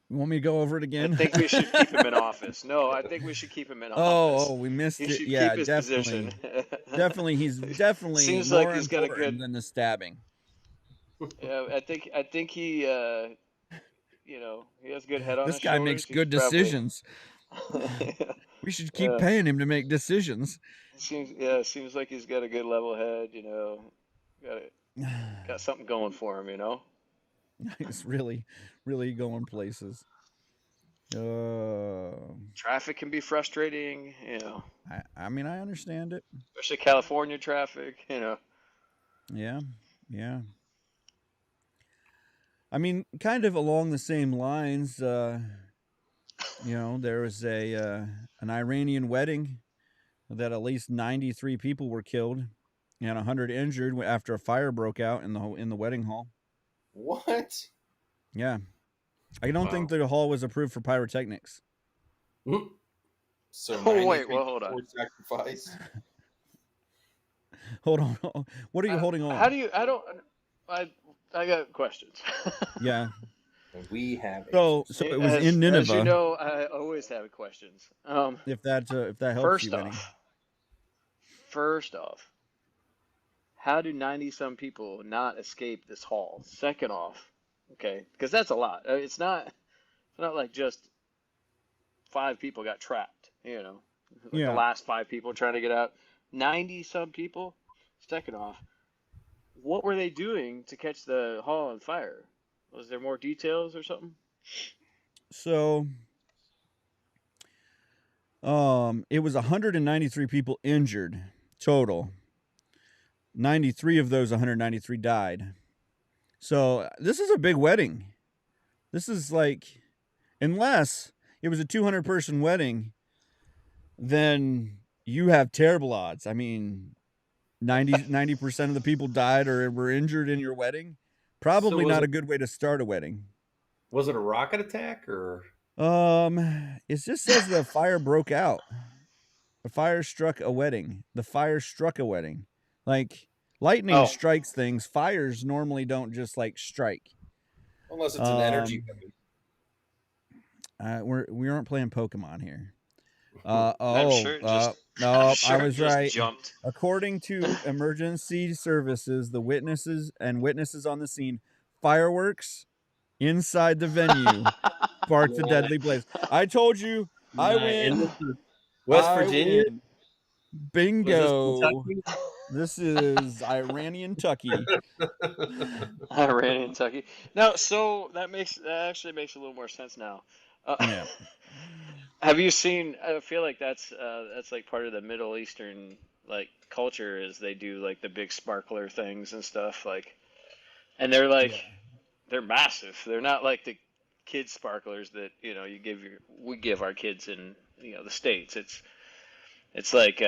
S1: You want me to go over it again?
S4: I think we should keep him in office. No, I think we should keep him in office.
S1: Oh, we missed
S4: He
S1: it.
S4: should
S1: Yeah,
S4: keep his
S1: definitely.
S4: position.
S1: Definitely, he's definitely
S4: Seems
S1: more
S4: like he's got a
S1: important
S4: good-
S1: than the stabbing.
S4: Yeah, I think he he has a good head on
S1: This
S4: his
S1: guy makes
S4: shoulders. He's
S1: good
S4: probably
S1: decisions. We should keep
S4: yeah.
S1: paying him to make decisions.
S4: Seems like he's got a good level head. Got got something going for him.
S1: He's really, really going places.
S4: Traffic can be frustrating.
S1: I mean, I understand it.
S4: Especially California traffic.
S1: Yeah, yeah. I mean, kind of along the same lines. There was an Iranian wedding that at least 93 people were killed and 100 injured after a fire broke out in the wedding hall.
S5: What?
S1: Yeah, I don't think
S3: Wow.
S1: the hall was approved for pyrotechnics.
S5: So
S4: Oh,
S5: 93
S4: wait, well, hold on.
S5: were sacrificed.
S1: Hold on, what are you holding
S4: How
S1: on?
S4: do you? I don't. I got questions.
S1: Yeah,
S5: And we have
S1: so
S5: answers.
S1: it was
S4: As
S1: in
S4: you
S1: Nineveh.
S4: know, I always have questions.
S1: If that helps
S4: First
S1: you any.
S4: off, how do 90 some people not escape this hall? Second off, okay, because that's a lot. It's not like just 5 people got trapped. Like the
S1: Yeah.
S4: last 5 people trying to get out. 90 some people. Second off, what were they doing to catch the hall on fire? Was there more details or something?
S1: So, it was 193 people injured total. 93 of those 193 died. So this is a big wedding. This is like, unless it was a 200-person wedding, then you have terrible odds. I mean, 90% of the people died or were injured in your wedding. Probably
S3: was
S1: not
S3: it-
S1: a good way to start a wedding.
S3: Was it a rocket attack or?
S1: It just says the fire broke out. The fire struck a wedding. The fire struck a wedding. Like lightning
S4: Oh.
S1: strikes things. Fires normally don't just like strike.
S5: Unless it's an energy weapon.
S1: We aren't playing Pokemon here.
S4: I'm sure it just.
S1: no,
S4: I'm sure
S1: I
S4: it
S1: was
S4: just
S1: right.
S4: Jumped.
S1: According to emergency services, the witnesses on the scene, fireworks inside the venue sparked the deadly blaze. I told you, I
S3: And
S1: win.
S3: this is West
S1: I
S3: Virginia.
S1: win.
S3: Was
S1: Bingo.
S3: this Kentucky?
S1: This is Iranian Tucky.
S4: Iranian Kentucky. No, so that actually makes a little more sense now.
S1: Yeah.
S4: Have you seen? I feel like that's like part of the Middle Eastern like culture is they do like the big sparkler things and stuff and they're like
S1: Yeah.
S4: they're massive. They're not like the kid sparklers that we give our kids in the States. It's like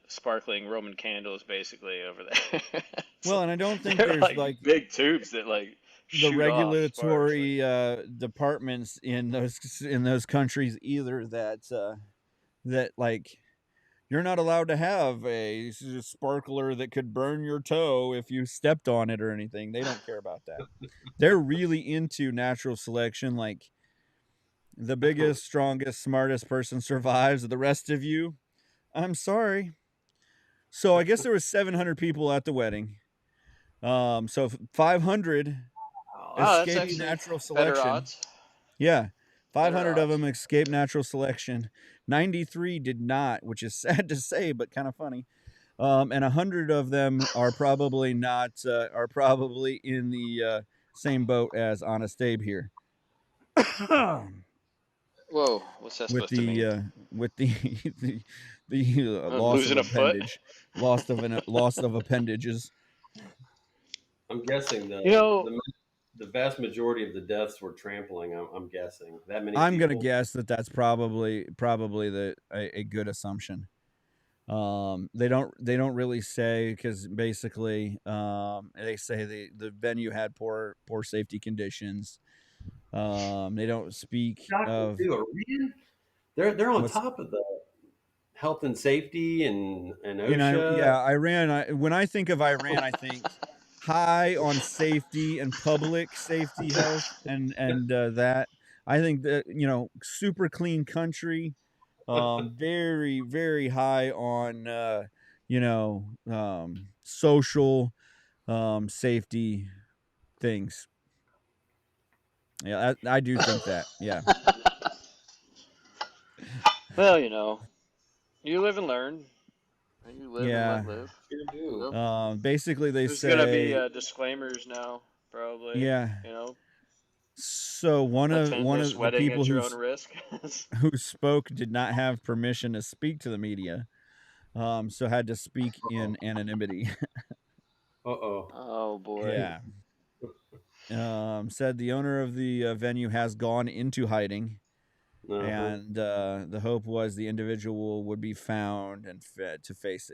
S4: sparkling Roman candles basically over there.
S1: Well, and I don't think
S4: They're
S1: there's
S4: like big tubes that like
S1: the
S4: shoot off
S1: regulatory
S4: sparks.
S1: departments in those countries either that like you're not allowed to have a sparkler that could burn your toe if you stepped on it or anything. They don't care about that. They're really into natural selection. Like the biggest, strongest, smartest person survives. The rest of you, I'm sorry. So I guess there was 700 people at the wedding. So 500
S4: Wow, that's
S1: escaped
S4: actually
S1: natural
S4: better
S1: selection.
S4: odds.
S1: Yeah. 500 of
S4: odds.
S1: them escaped natural selection. 93 did not, which is sad to say, but kind of funny. And 100 of them are probably not, are probably in the same boat as Honest Abe here.
S4: Whoa, what's that
S1: with
S4: supposed to mean?
S1: the loss
S4: Losing
S1: of
S4: a foot?
S1: appendage, loss of appendages.
S3: I'm guessing the vast majority of the deaths were trampling. I'm guessing that many.
S1: I'm gonna
S3: people.
S1: guess that's probably a good assumption. They don't really say because basically they say the venue had poor safety conditions. They don't speak of.
S3: They're on
S1: What's-
S3: top of the health and safety and OSHA.
S1: Iran. When I think of Iran, I think high on safety and public safety health and that. I think that super clean country, very very high on social safety things. Yeah, I do think that. Yeah.
S4: Well, you know, you live and learn. You live and
S1: Yeah.
S4: let live.
S5: Sure
S4: You
S5: do.
S4: know?
S1: Basically, they
S4: There's gonna be
S1: say,
S4: disclaimers now, probably.
S1: yeah.
S4: You know,
S1: So one
S4: attend this
S1: of the
S4: wedding
S1: people
S4: at your own risk.
S1: who spoke did not have permission to speak to the media, so had to speak in anonymity.
S3: Uh-oh.
S4: Oh boy.
S1: Yeah. Said the owner of the venue has gone into hiding,
S3: Uh-huh.
S1: and the hope was the individual would be found and to face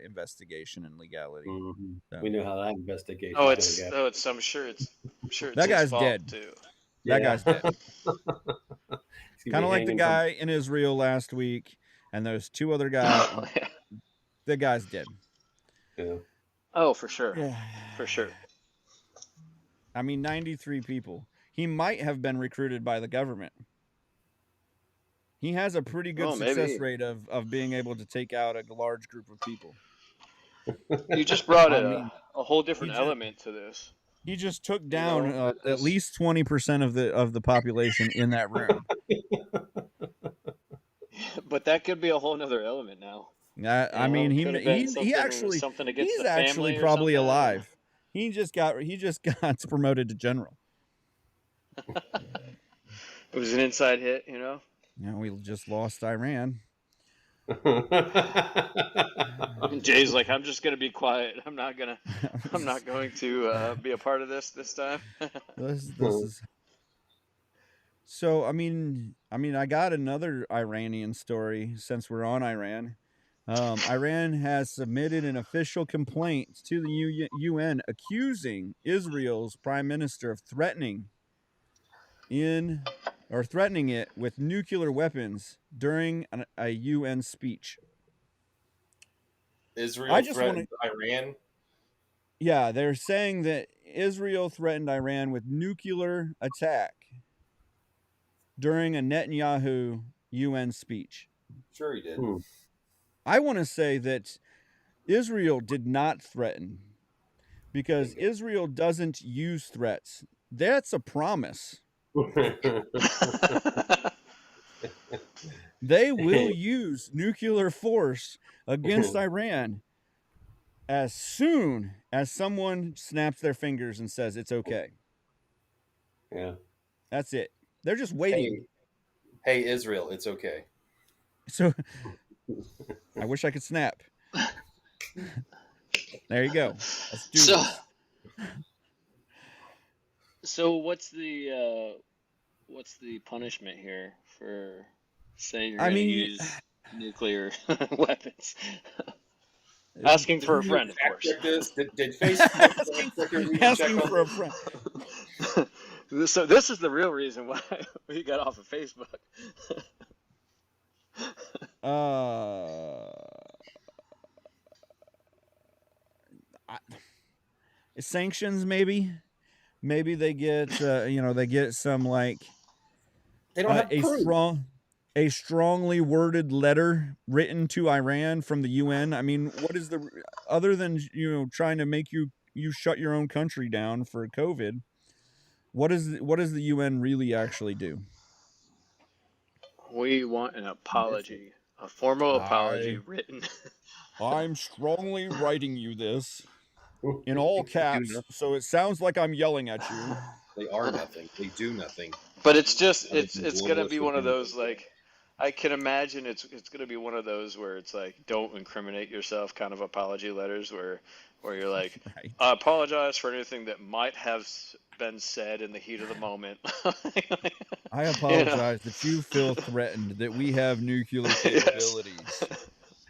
S1: investigation and legality.
S3: Mhm.
S1: So,
S3: We know how that investigation
S4: Oh,
S3: is going to go.
S4: I'm sure it's
S1: that
S4: his
S1: guy's
S4: fault
S1: dead.
S4: too.
S1: That
S3: Yeah.
S1: guy's dead.
S3: He's
S1: Kind
S3: gonna
S1: of
S3: be
S1: like the
S3: hanging
S1: guy in Israel last week, and there's two other guys.
S4: Oh, yeah.
S1: The guy's dead.
S3: Yeah.
S4: Oh, for sure.
S1: Yeah.
S4: For sure.
S1: I mean, 93 people. He might have been recruited by the government. He has a pretty good
S4: Oh,
S1: success
S4: maybe.
S1: rate of being able to take out a large group of people.
S4: You just brought
S1: I
S4: a
S1: mean,
S4: whole different
S1: he ju-
S4: element to this.
S1: He just took down
S4: know,
S1: at
S4: this-
S1: least 20% of the population in that room.
S4: But that could be a whole nother element now.
S1: I mean,
S4: Could have been
S1: he actually
S4: something against
S1: he's
S4: the family
S1: actually
S4: or
S1: probably
S4: something.
S1: alive. He just got promoted to general.
S4: It was an inside hit, you know.
S1: Yeah, we just lost Iran.
S4: And Jay's like, I'm just gonna be quiet. I'm not going to be a part of this time.
S1: This is. So I mean, I got another Iranian story since we're on Iran. Iran has submitted an official complaint to the UN accusing Israel's prime minister of threatening it with nuclear weapons during a UN speech.
S5: Israel
S1: I just
S5: threatened Iran.
S1: Yeah, they're saying that Israel threatened Iran with nuclear attack during a Netanyahu UN speech.
S5: Sure, he did.
S3: Hmm.
S1: I want to say that Israel did not threaten, because Israel doesn't use threats. That's a promise. They will use nuclear force against Iran as soon as someone snaps their fingers and says it's okay.
S3: Yeah.
S1: That's it. They're just waiting.
S5: Hey, Israel, it's okay.
S1: So I wish I could snap. There you go. Let's do this.
S4: So what's the punishment here for saying you're going to use nuclear weapons? Asking for a friend, of course.
S5: Check this. Did Facebook
S1: Asking for a friend.
S4: So this is the real reason why we got off of Facebook.
S1: Sanctions, maybe they get they get some like
S5: they don't have proof.
S1: A strongly worded letter written to Iran from the UN. I mean, what is other than trying to make you shut your own country down for COVID? What does the UN really actually do?
S4: We want an apology, a formal apology written.
S1: I'm strongly writing you this in all caps, so it sounds like I'm yelling at you.
S5: They are nothing. They do nothing.
S4: But it's just it's gonna be one of those, like, I can imagine it's gonna be one of those where it's like, don't incriminate yourself kind of apology letters where you're like,
S1: Right.
S4: I apologize for anything that might have been said in the heat of the moment.
S1: I apologize that you feel threatened, that we have nuclear capabilities.
S4: Yes.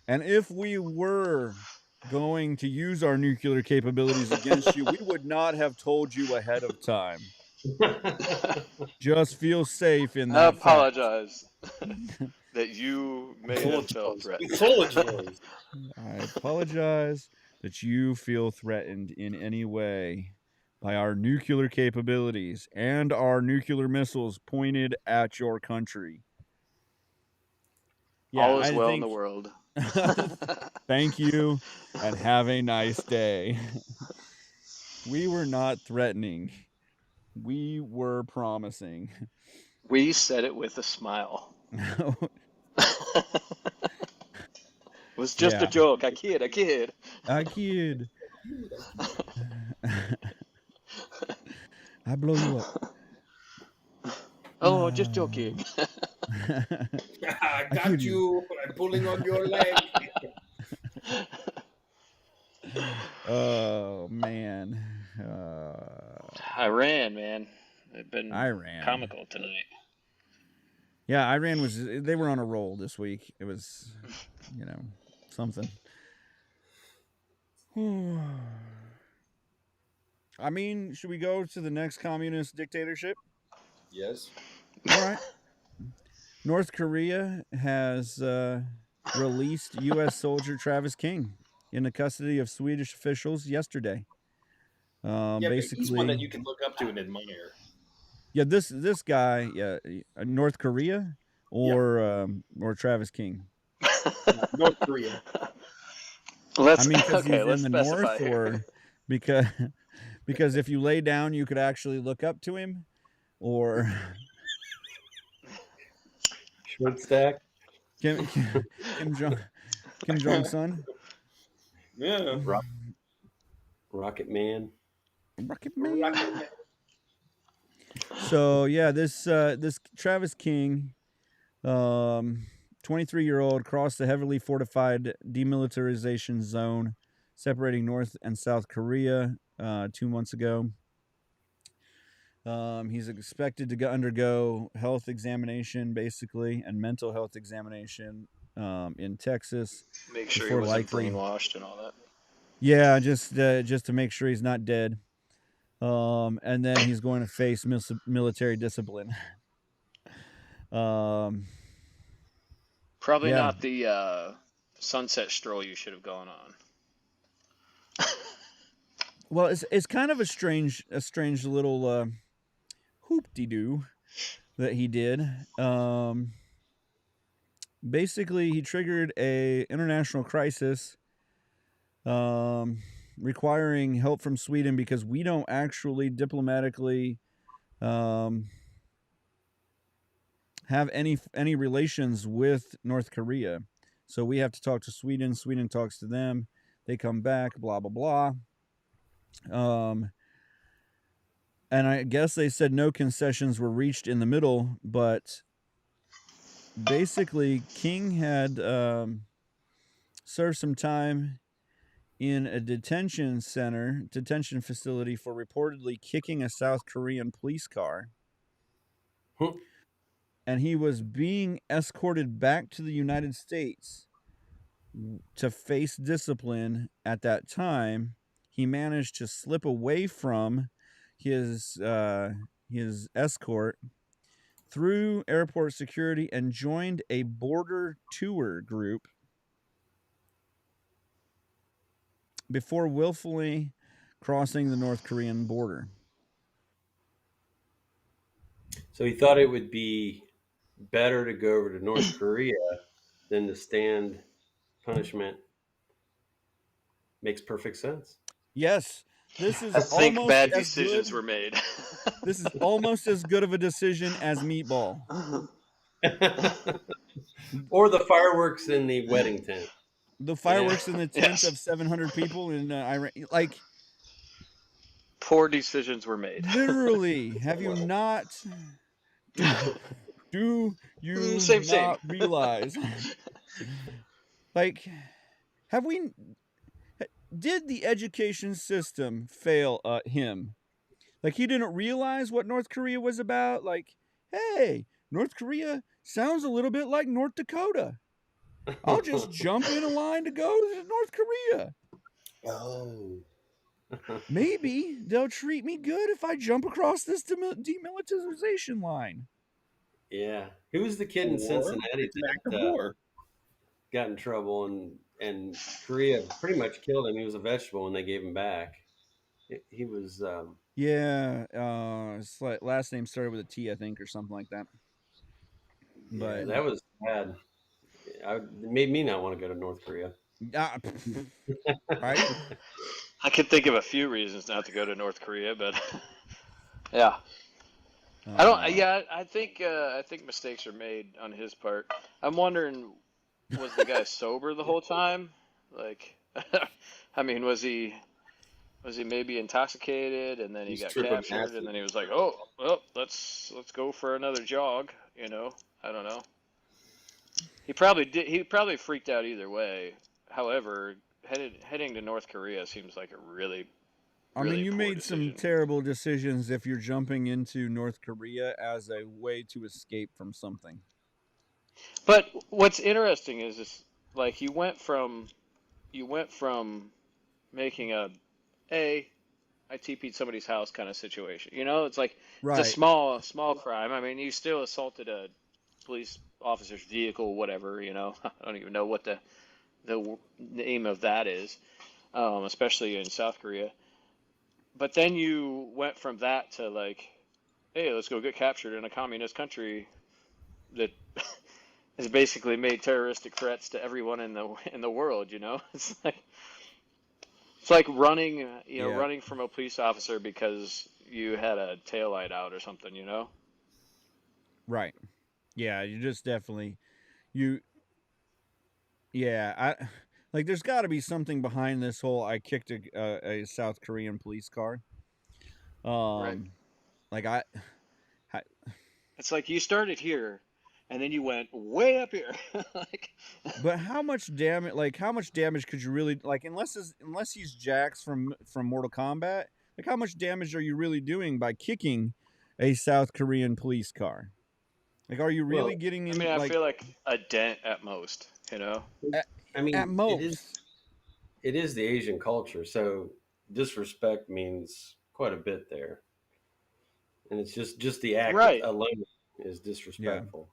S1: And if we were going to use our nuclear capabilities against you, we would not have told you ahead of time. Just feel safe in
S4: I
S1: that fact.
S4: apologize that you may have felt threatened.
S5: Apologize.
S1: I apologize that you feel threatened in any way by our nuclear capabilities and our nuclear missiles pointed at your country.
S4: All is well in the world.
S1: Thank you, and have a nice day. We were not threatening. We were promising.
S4: We said it with a smile. It was just a
S1: Yeah.
S4: joke. I kid.
S1: I kid. I blow you up.
S4: Oh, just joking.
S5: I
S1: I
S5: got
S1: killed you.
S5: you. I'm pulling on your leg.
S1: Oh man.
S4: Iran, man. They've been
S1: Iran.
S4: comical tonight.
S1: Yeah, Iran they were on a roll this week. It was, something. I mean, should we go to the next communist dictatorship?
S5: Yes.
S1: All right. North Korea has released U.S. soldier Travis King into custody of Swedish officials yesterday.
S5: Yeah,
S1: Basically,
S5: but he's one that you can look up to and admire.
S1: yeah, this guy, yeah, North Korea or Travis King.
S5: North Korea.
S1: I mean, because
S4: okay,
S1: he's
S4: let's
S1: in the
S4: specify
S1: north,
S4: here.
S1: or because if you lay down, you could actually look up to him, or
S3: Short stack.
S1: Kim Jong Sun,
S5: Yeah.
S3: Rocket Man.
S1: Rocket Man. So yeah, this Travis King, 23-year-old, crossed the heavily fortified demilitarization zone separating North and South Korea 2 months ago. He's expected to undergo health examination, basically, and mental health examination in Texas.
S4: Make sure he
S1: before
S4: wasn't
S1: likely-
S4: brainwashed and all that.
S1: Yeah, just to make sure he's not dead. And then he's going to face military discipline.
S4: Probably
S1: Yeah.
S4: not the sunset stroll you should have gone on.
S1: Well, it's kind of a strange little hoop-de-doo that he did. Basically, he triggered a international crisis, requiring help from Sweden because we don't actually diplomatically have any relations with North Korea. So we have to talk to Sweden. Sweden talks to them. They come back. Blah blah blah. And I guess they said no concessions were reached in the middle, but basically King had served some time in a detention facility for reportedly kicking a South Korean police car.
S3: Huh.
S1: And he was being escorted back to the United States to face discipline. At that time, he managed to slip away from his escort through airport security and joined a border tour group before willfully crossing the North Korean border.
S3: So he thought it would be better to go over to North Korea than to stand punishment. Makes perfect sense.
S1: Yes, this is
S4: I think
S1: almost
S4: bad
S1: as
S4: decisions
S1: good.
S4: were made.
S1: This is almost as good of a decision as Meatball.
S3: Or the fireworks in the wedding tent.
S1: The fireworks in the tent
S4: Yes.
S1: of 700 people in Iran. Like,
S4: Poor decisions were made.
S1: literally, have you not? Do you
S4: Same.
S1: not realize? Like, did the education system fail him? Like, he didn't realize what North Korea was about? Like, hey, North Korea sounds a little bit like North Dakota. I'll just jump in a line to go to North Korea.
S3: Oh.
S1: Maybe they'll treat me good if I jump across this demilitarization line.
S3: Yeah. Who was the kid in
S5: War?
S3: Cincinnati
S5: It's an act of
S3: that
S5: war.
S3: got in trouble and Korea pretty much killed him? He was a vegetable when they gave him back. He was
S1: Yeah, his last name started with a T, I think, or something like that.
S3: yeah,
S1: But
S3: that was bad. It made me not want to go to North Korea.
S1: right?
S4: I could think of a few reasons not to go to North Korea, but Yeah. I don't.
S1: Uh,
S4: Yeah, I think mistakes are made on his part. I'm wondering, was the guy sober the whole time? Like, I mean, was he maybe intoxicated and then he
S5: He's
S4: got
S5: tripping
S4: captured and
S5: acid.
S4: then he was like, oh, well, let's go for another jog. I don't know. He probably did. He probably freaked out either way. However, heading to North Korea seems like a really
S1: I mean,
S4: really
S1: you
S4: poor
S1: made some
S4: decision.
S1: terrible decisions if you're jumping into North Korea as a way to escape from something.
S4: But what's interesting is like you went from making a I TP'd somebody's house kind of situation. It's like it's a
S1: Right.
S4: small crime. I mean, you still assaulted a police officer's vehicle, whatever. I don't even know what the name of that is, especially in South Korea. But then you went from that to like, hey, let's go get captured in a communist country that has basically made terroristic threats to everyone in the world. It's like running,
S1: Yeah.
S4: running from a police officer because you had a taillight out or something.
S1: Right. Yeah. You just definitely you. Yeah. I like. There's got to be something behind this whole. I kicked a South Korean police car.
S4: Right.
S1: Like I
S4: It's like you started here and then you went way up here. Like,
S1: but how much damage? Like how much damage could you really like? Unless he's Jax from Mortal Kombat. Like how much damage are you really doing by kicking a South Korean police car? Like, are you really
S3: Well,
S1: getting
S4: I mean,
S1: in
S4: I
S1: like
S4: feel like a dent at most.
S1: at,
S3: I
S1: at
S3: mean,
S1: most?
S3: it is the Asian culture, so disrespect means quite a bit there, and it's just the act
S4: Right.
S3: alone is
S1: Yeah,
S3: disrespectful.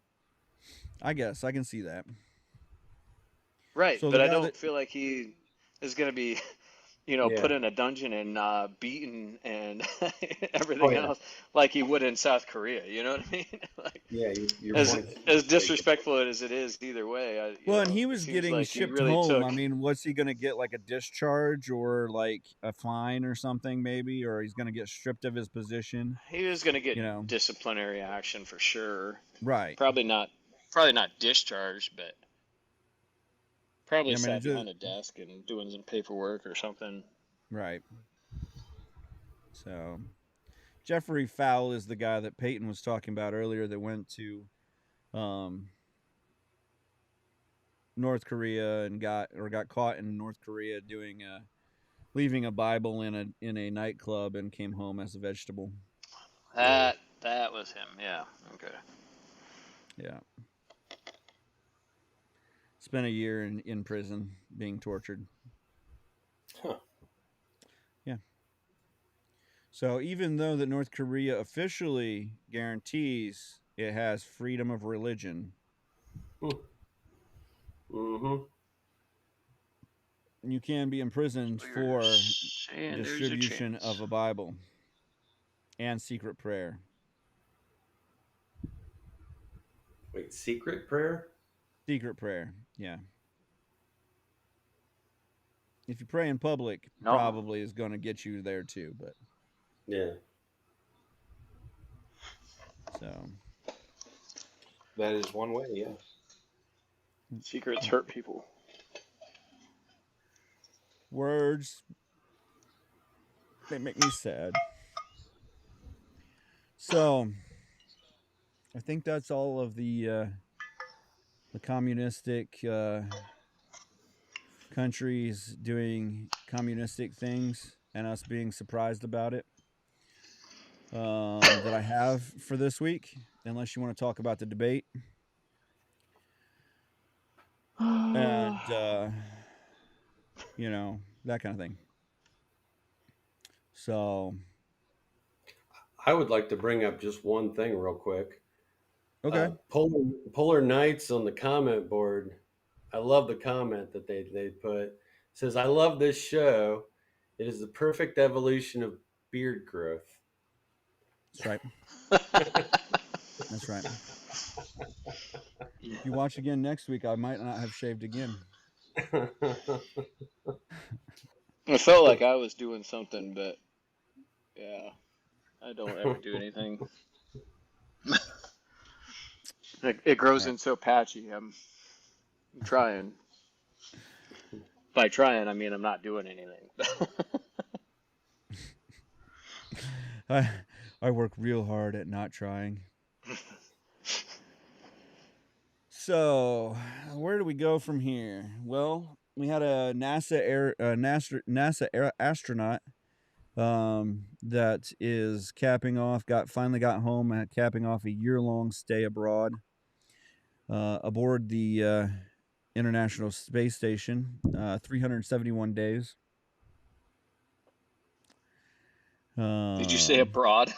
S1: I guess I can see that.
S4: Right.
S1: So the
S4: But I
S1: guy
S4: don't
S1: that
S4: feel like he is going to be,
S3: Yeah.
S4: put in a dungeon and beaten and
S3: Oh
S4: everything
S3: yeah.
S4: else like he would in South Korea. You know what I mean? Like,
S3: Yeah. Your
S4: as
S3: point's
S4: as
S3: taken.
S4: disrespectful as it is either way,
S1: well, and he
S4: it
S1: was
S4: seems
S1: getting
S4: like he
S1: shipped
S4: really
S1: home. I
S4: took.
S1: mean, was he gonna get like a discharge or like a fine or something maybe, or he's gonna get stripped of his position?
S4: He was going to
S1: You
S4: get
S1: know,
S4: disciplinary action for sure.
S1: right?
S4: Probably not discharged, but probably
S1: Yeah, I mean, it
S4: sat
S1: just
S4: behind a desk and doing some paperwork or something.
S1: right. So Jeffrey Fowle is the guy that Peyton was talking about earlier that went to um, North Korea and got caught in North Korea doing leaving a Bible in a nightclub and came home as a vegetable.
S3: Yeah.
S4: That was him. Yeah. Okay.
S1: Yeah, spent a year in prison being tortured.
S3: Huh.
S1: Yeah. So even though that North Korea officially guarantees it has freedom of religion,
S3: Mm-hmm.
S1: you can be imprisoned
S4: So you're
S1: for
S4: saying there's a
S1: distribution of
S4: chance.
S1: a Bible and secret prayer.
S3: Wait, secret prayer?
S1: Secret prayer, yeah. If you pray in public,
S4: No.
S1: probably is going to get you there too. But
S3: Yeah.
S1: so
S5: That is one way. Yeah.
S4: Secrets hurt people.
S1: words, they make me sad. So I think that's all of the communistic countries doing communistic things and us being surprised about it that I have for this week. Unless you want to talk about the debate and that kind of thing. So
S3: I would like to bring up just one thing real quick.
S1: okay,
S3: Polar Knights on the comment board. I love the comment that they put. It says, "I love this show. It is the perfect evolution of beard growth."
S1: that's right. That's right. If you watch again next week, I might not have shaved again.
S4: I felt like I was doing something, but yeah, I don't ever do anything. It grows in so patchy. I'm trying. By trying, I mean I'm not doing anything.
S1: I work real hard at not trying. So, where do we go from here? Well, we had a NASA astronaut that is finally got home, capping off a year-long stay abroad aboard the International Space Station, 371 days.
S4: Did you say abroad?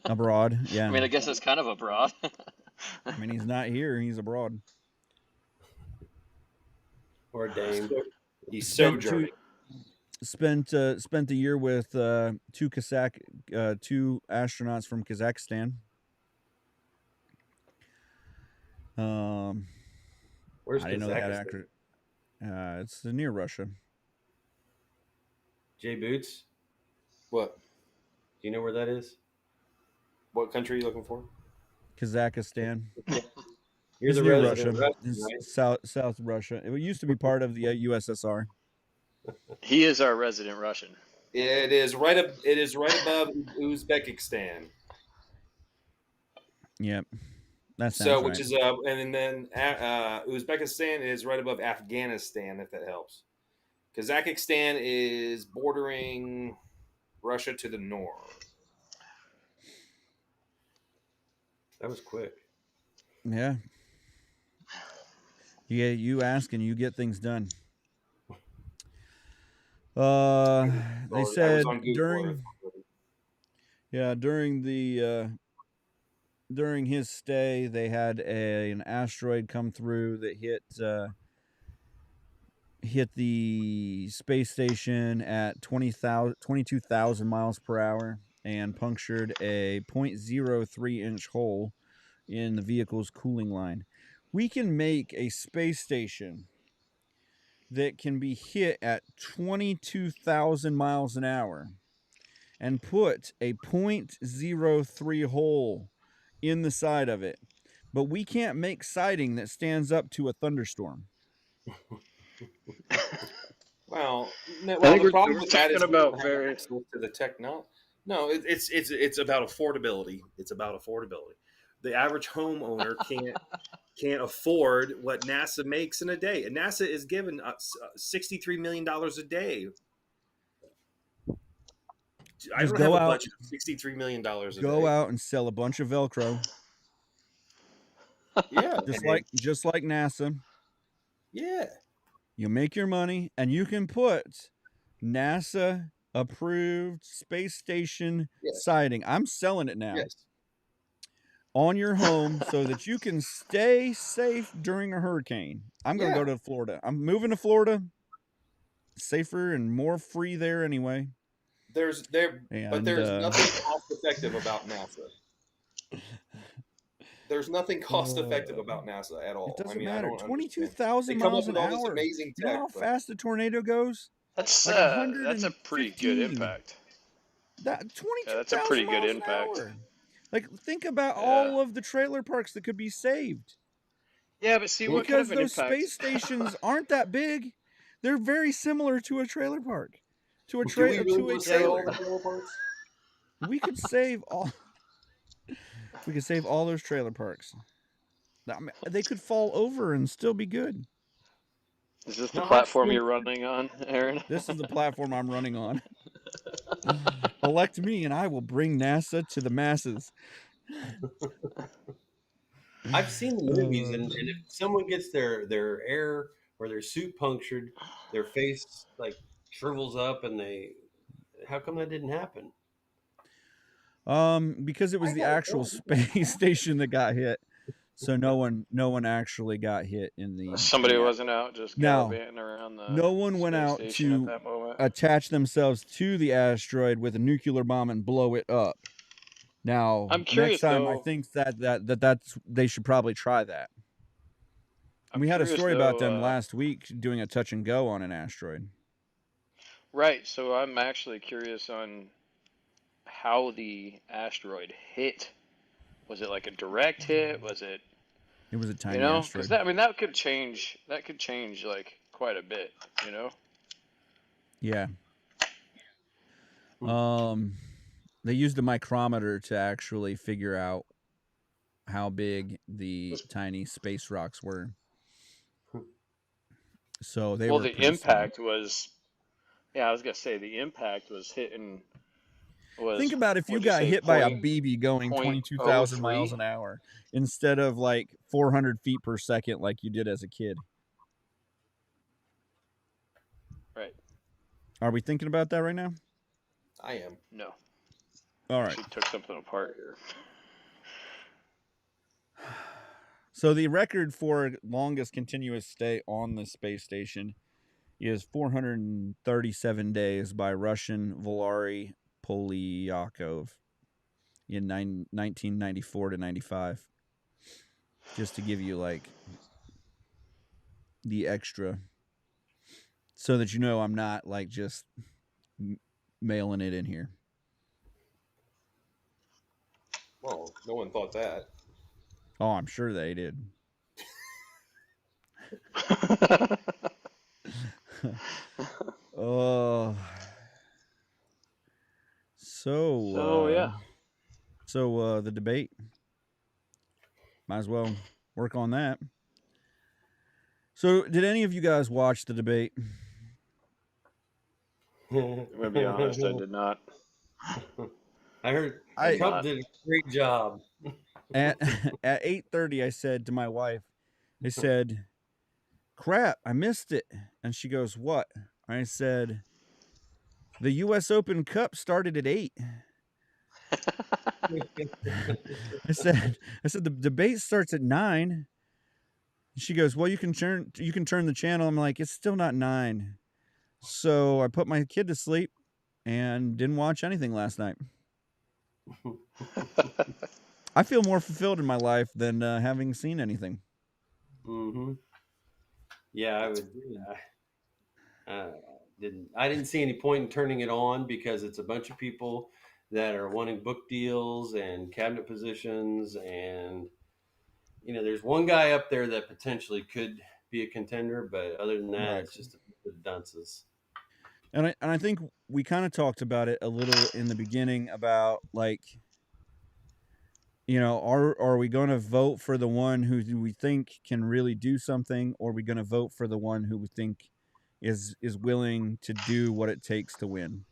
S1: Abroad, yeah.
S4: I mean, I guess it's kind of abroad.
S1: I mean, he's not here; he's abroad.
S3: Or Dame.
S5: He's
S1: Spent
S5: sojourning.
S1: Spent a year with two astronauts from Kazakhstan.
S3: Where's
S1: I didn't know they had
S3: Kazakhstan?
S1: actor. It's near Russia.
S3: Jay Boots,
S5: What?
S3: do you know where that is?
S5: What country are you looking for?
S1: Kazakhstan.
S3: You're
S1: It's
S3: the
S1: near
S3: resident
S1: Russia.
S3: Russian, right?
S1: It's South Russia. It used to be part of the USSR.
S4: He is our resident Russian.
S5: It is right above Uzbekistan.
S1: Yep. That sounds
S5: So,
S1: right.
S5: which is and then Uzbekistan is right above Afghanistan, if that helps. Kazakhstan is bordering Russia to the north.
S3: That was quick.
S1: Yeah. Yeah, you ask and you get things done. They
S5: I was
S1: said
S5: on Google
S1: during during his stay, they had an asteroid come through that hit the space station at 22,000 miles per hour and punctured a 0.03 inch hole in the vehicle's cooling line. We can make a space station that can be hit at 22,000 miles an hour and put a 0.03 hole in the side of it. But we can't make siding that stands up to a thunderstorm.
S5: Well, no,
S4: think
S5: the problem
S4: we're
S5: with that is
S4: talking
S5: we don't
S4: about
S5: have
S4: very-
S5: access to the technology. No, it's about affordability. It's about affordability. The average homeowner can't afford what NASA makes in a day. And NASA is given $63 million a day. I
S1: Just
S5: don't
S1: go
S5: have a
S1: out-
S5: budget of $63 million a day.
S1: Go out and sell a bunch of Velcro,
S5: Yeah,
S1: just like NASA.
S5: yeah.
S1: You make your money, and you can put NASA approved space station
S5: Yes.
S1: siding. I'm selling it now.
S5: Yes.
S1: On your home so that you can stay safe during a hurricane. I'm going to
S5: Yeah.
S1: go to Florida. I'm moving to Florida. Safer and more free there anyway.
S5: There's
S1: And,
S5: nothing cost effective about NASA. There's nothing cost effective about NASA at all.
S1: It doesn't
S5: I
S1: matter.
S5: don't understand.
S1: 22,000
S5: They come
S1: miles
S5: up
S1: an
S5: with all this
S1: hour.
S5: amazing
S1: You know
S5: tech,
S1: how
S5: but-
S1: fast the tornado goes?
S4: That's
S1: Like
S4: a pretty good
S1: 115.
S4: impact.
S1: That 22,000
S4: that's a pretty good
S1: miles an
S4: impact.
S1: hour. Like, think about
S4: Yeah.
S1: all of the trailer parks that could be saved.
S4: Yeah, but see what kind
S1: Because
S4: of an
S1: those
S4: impact?
S1: space stations aren't that big. They're very similar to a trailer park. To a
S5: Do we really
S1: to a
S5: want to say all
S1: trailer.
S5: the trailer parks?
S1: We could save all. We could save all those trailer parks. I mean, they could fall over and still be good.
S4: Is this the
S5: No, I've
S4: platform
S5: seen-
S4: you're running on, Aaron?
S1: This is the platform I'm running on. Elect me, and I will bring NASA to the masses.
S3: I've seen the movies, and if someone gets their air or their suit punctured, their face like shrivels up, and how come that didn't happen?
S1: Because it was
S3: I
S1: the
S3: don't
S1: actual
S3: know.
S1: space station that got hit, so no one actually got hit in the.
S4: Somebody
S1: in that.
S4: wasn't out just
S1: No.
S4: gallivanting around the.
S1: No one went
S4: space
S1: out
S4: station
S1: to
S4: at that moment.
S1: attach themselves to the asteroid with a nuclear bomb and blow it up. Now,
S4: I'm curious,
S1: next time I
S4: though-
S1: think that's they should probably try that.
S4: I'm
S1: We had a
S4: curious,
S1: story about
S4: though,
S1: them last week doing a touch and go on an asteroid.
S4: Right. So I'm actually curious on how the asteroid hit. Was it like a direct hit? Was it,
S1: It was a
S4: you
S1: tiny
S4: know?
S1: asteroid.
S4: Because that, I mean, that could change. That could change like quite a bit. You know.
S1: Yeah.
S3: Hmm.
S1: They used a micrometer to actually figure out how big the tiny space rocks were. So they
S4: Well,
S1: were
S4: the
S1: pretty small.
S4: impact was. Yeah, I was gonna say the impact was hitting.
S1: Think
S4: Was
S1: about if you
S4: what'd you
S1: got
S4: say?
S1: hit by a BB going
S4: Point
S1: 22,000 miles
S4: 0.03.
S1: an hour instead of like 400 feet per second like you did as a kid.
S4: Right.
S1: Are we thinking about that right now?
S5: I am.
S4: No.
S1: All right.
S4: Actually took something apart here.
S1: So the record for longest continuous stay on the space station is 437 days by Russian Valery Polyakov in 1994 to 95. Just to give you like the extra, so that you know I'm not like just mailing it in here.
S5: Well, no one thought that.
S1: Oh, I'm sure they did. Oh,
S4: So yeah.
S1: so the debate. Might as well work on that. So, did any of you guys watch the debate?
S4: I'm gonna be honest, I did not.
S3: I heard
S4: I did
S3: Trump
S4: not.
S3: did a great job.
S1: at at 8:30, I said to my wife, I said, "Crap, I missed it." And she goes, "What?" I said, "The U.S. Open Cup started at 8." I said, the debate starts at 9. She goes, "Well, you can turn the channel." I'm like, "It's still not 9." So I put my kid to sleep and didn't watch anything last night. I feel more fulfilled in my life than having seen anything.
S3: Hmm. Yeah, I would. I didn't see any point in turning it on because it's a bunch of people that are wanting book deals and cabinet positions, and there's one guy up there that potentially could be a contender, but other than that,
S1: Right.
S3: it's just a bunch of dunces.
S1: And I think we kind of talked about it a little in the beginning about like, are we going to vote for the one who we think can really do something, or are we going to vote for the one who we think is willing to do what it takes to win?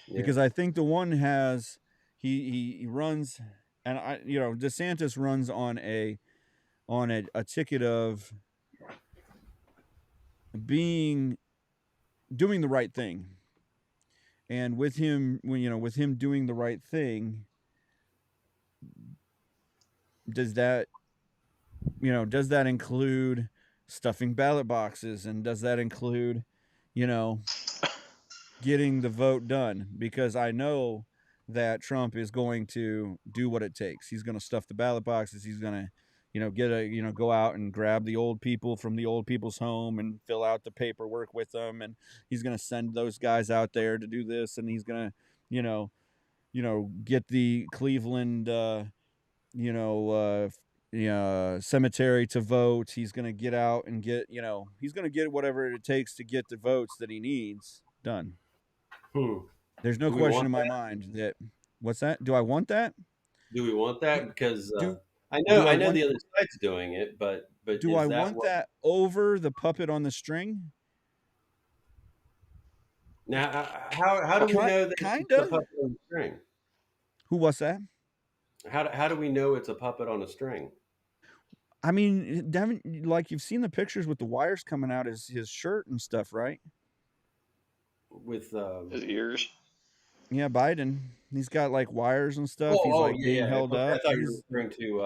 S3: Yeah.
S1: Because I think the one has he runs, and DeSantis runs on a ticket of doing the right thing. And with him, with him doing the right thing, does that include stuffing ballot boxes, and does that include, getting the vote done? Because I know that Trump is going to do what it takes. He's going to stuff the ballot boxes. He's going to, go out and grab the old people from the old people's home and fill out the paperwork with them. And he's going to send those guys out there to do this. And he's going to, get the Cleveland, cemetery to vote. He's going to get out and get, he's going to get whatever it takes to get the votes that he needs done. There's no question in my mind that. What's that? Do I want that?
S3: Do we want that? Because
S1: Do
S3: I
S1: do I
S3: know
S1: want
S3: the other side's doing it, but
S1: do I
S3: is that
S1: want
S3: what
S1: that over the puppet on the string?
S3: now? How do we know that it's a
S1: Kinda.
S3: puppet on a string?
S1: Who was that?
S3: How do we know it's a puppet on a string?
S1: I mean, Devin, like you've seen the pictures with the wires coming out his shirt and stuff, right?
S3: With
S4: His ears.
S1: Yeah, Biden. He's got like wires and stuff. He's like
S3: yeah,
S1: being
S3: yeah.
S1: held
S3: Okay, I
S1: up.
S3: thought you were referring to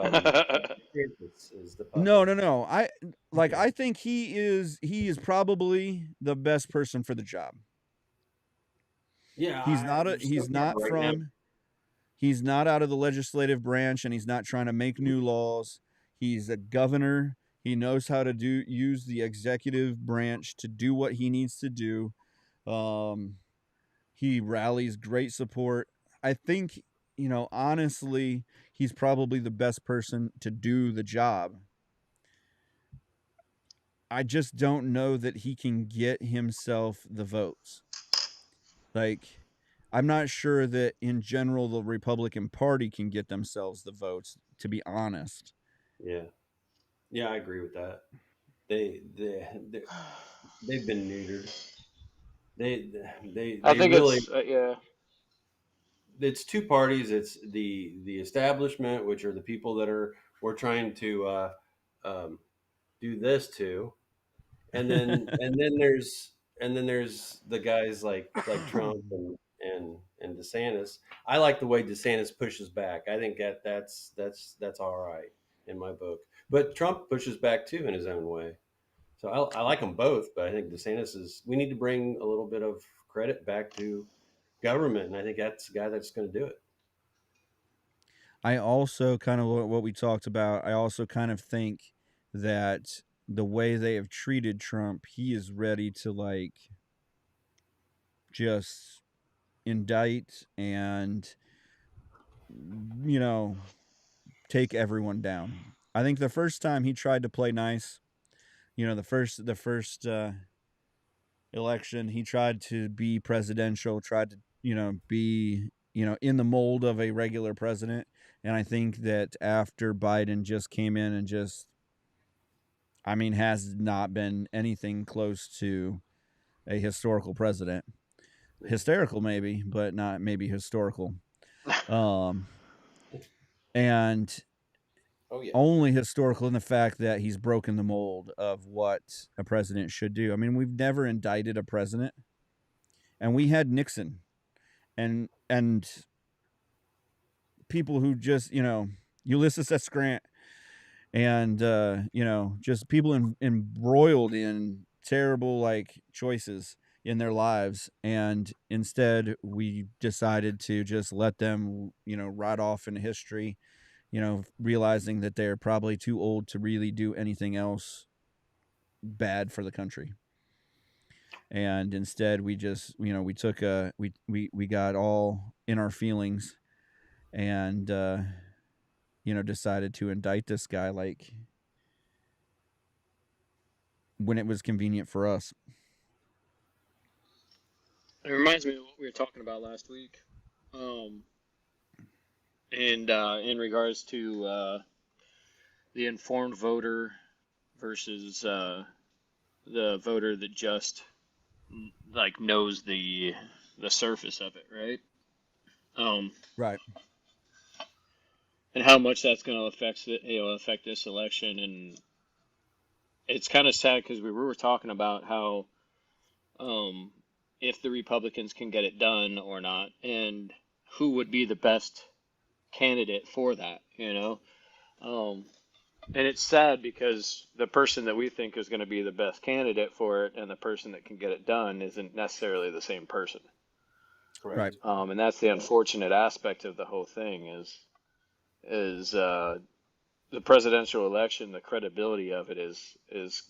S3: is the puppet.
S1: No. I think he is probably the best person for the job.
S3: Yeah,
S1: He's not he's not out of the legislative branch, and he's not trying to make new laws. He's a governor. He knows how to use the executive branch to do what he needs to do. He rallies great support. I think, honestly, he's probably the best person to do the job. I just don't know that he can get himself the votes. Like, I'm not sure that in general the Republican Party can get themselves the votes, to be honest.
S3: Yeah, yeah, I agree with that. They they've been neutered. They
S4: I
S3: they
S4: think
S3: really.
S4: it's yeah.
S3: It's two parties. It's the establishment, which are the people that are we're trying to um, do this to, and then there's the guys like Trump and DeSantis. I like the way DeSantis pushes back. I think that's all right in my book. But Trump pushes back too in his own way. So I like them both, but I think DeSantis is. We need to bring a little bit of credit back to government, and I think that's the guy that's going to do it.
S1: I also kind of what we talked about. I also kind of think that the way they have treated Trump, he is ready to like just indict and you know take everyone down. I think the first time he tried to play nice, the first election, he tried to be presidential, tried to be in the mold of a regular president. And I think that after Biden just came in and just, I mean, has not been anything close to a historical president. Hysterical, maybe, but not maybe historical. Um, and
S5: Oh yeah.
S1: only historical in the fact that he's broken the mold of what a president should do. I mean, we've never indicted a president, and we had Nixon, and people who just Ulysses S. Grant, and just people embroiled in terrible like choices in their lives, and instead we decided to just let them ride off into history, realizing that they're probably too old to really do anything else bad for the country. And instead we just we took we got all in our feelings, and decided to indict this guy like when it was convenient for us.
S4: It reminds me of what we were talking about last week, um, and in regards to the informed voter versus the voter that just like knows the surface of it, right? Um,
S1: Right.
S4: and how much that's going to affect this election, and it's kind of sad because we were talking about how um, if the Republicans can get it done or not, and who would be the best candidate for that, Um, and it's sad because the person that we think is going to be the best candidate for it and the person that can get it done isn't necessarily the same person.
S1: Right.
S5: Correct.
S4: And that's the unfortunate aspect of the whole thing is the presidential election. The credibility of it is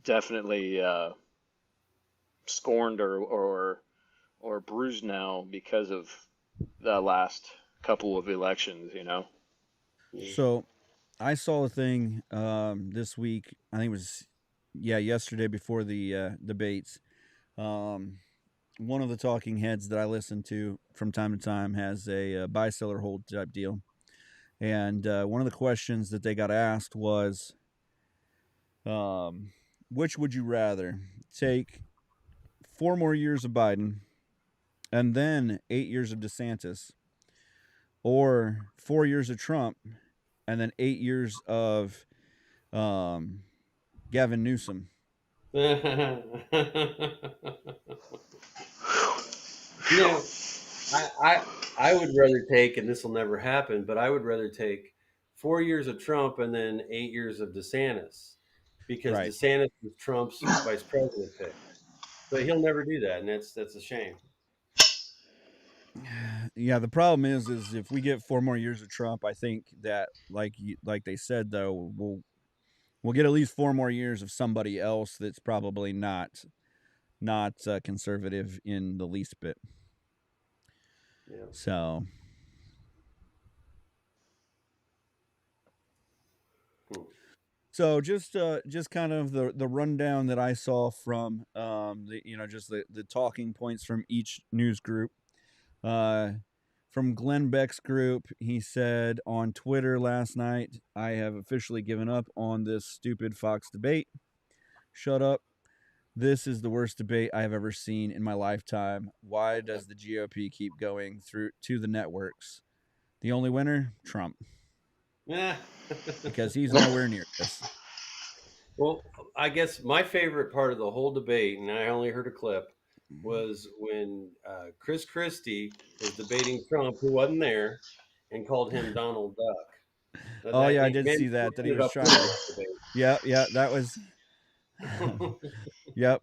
S4: definitely scorned or bruised now because of the last couple of elections.
S3: Yeah.
S1: So I saw a thing this week. I think it was yesterday before the debates. Um, one of the talking heads that I listen to from time to time has a, buy, sell, or hold type deal. And one of the questions that they got asked was, which would you rather take 4 more years of Biden and then 8 years of DeSantis, or 4 years of Trump and then 8 years of Gavin Newsom?
S3: You know, I would rather take, and this will never happen, but I would rather take 4 years of Trump and then 8 years of DeSantis, because
S1: Right.
S3: DeSantis was Trump's vice president pick. But he'll never do that, and that's a shame.
S1: Yeah, the problem is if we get 4 more years of Trump, I think that like they said though, we'll get at least 4 more years of somebody else that's probably not conservative in the least bit.
S3: Yeah.
S1: So
S3: Hmm.
S1: So just kind of the rundown that I saw from the just the talking points from each news group. From Glenn Beck's group, he said on Twitter last night, "I have officially given up on this stupid Fox debate. Shut up. This is the worst debate I have ever seen in my lifetime. Why does the GOP keep going through to the networks? The only winner, Trump,
S3: Yeah.
S1: because he's nowhere near this."
S3: Well, I guess my favorite part of the whole debate, and I only heard a clip, was when Chris Christie was debating Trump, who wasn't there, and called him Donald Duck.
S1: Oh yeah, I
S3: He
S1: did see that. That he
S3: ended
S1: was
S3: up
S1: trying
S3: winning
S1: to.
S3: that
S1: Yeah, that was.
S3: debate.
S1: Yep.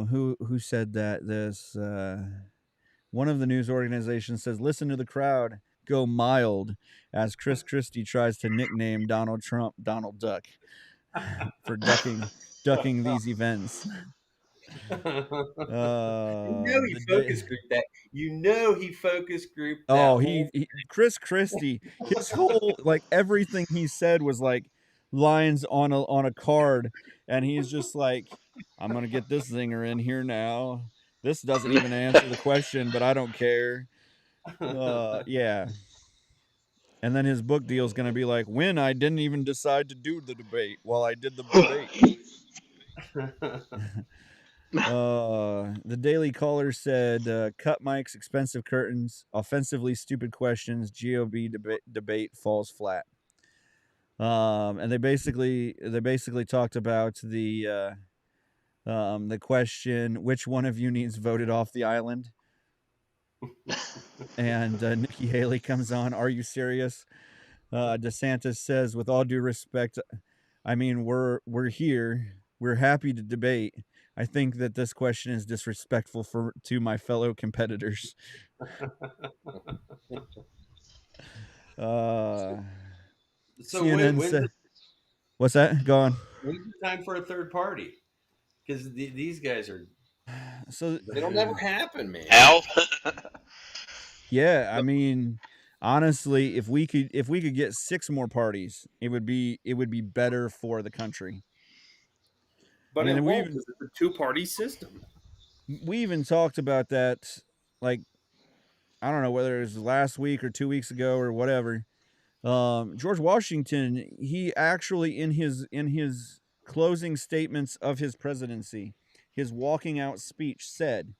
S1: Who said that? This one of the news organizations says, "Listen to the crowd go mild," as Chris Christie tries to nickname Donald Trump Donald Duck for ducking these events.
S3: You know he
S1: The
S3: focus
S1: day.
S3: grouped that. You know he focus grouped that
S1: Oh,
S3: whole.
S1: Chris Christie, his whole like everything he said was like lines on a card, and he's just like, "I'm gonna get this zinger in here now. This doesn't even answer the question, but I don't care." Yeah. And then his book deal is gonna be like, "When I didn't even decide to do the debate while I did the debate." The Daily Caller said, "Cut mics, expensive curtains, offensively stupid questions. GOB debate falls flat." And they basically talked about the question, "Which one of you needs voted off the island?" And Nikki Haley comes on, "Are you serious?" DeSantis says, "With all due respect, I mean, we're here. We're happy to debate. I think that this question is disrespectful to my fellow competitors."
S3: So
S1: CNN said, "What's that? Go on."
S3: when's the time for a third party? Because these guys are.
S1: So
S5: It'll never happen, man.
S6: Al,
S1: yeah, I mean, honestly, if we could get 6 more parties, it would be better for the country.
S5: But
S1: I mean,
S5: it
S1: we
S5: won't
S1: even
S5: because it's a two-party system.
S1: talked about that, like, I don't know whether it was last week or 2 weeks ago or whatever. George Washington, he actually in his closing statements of his presidency, his walking out speech said,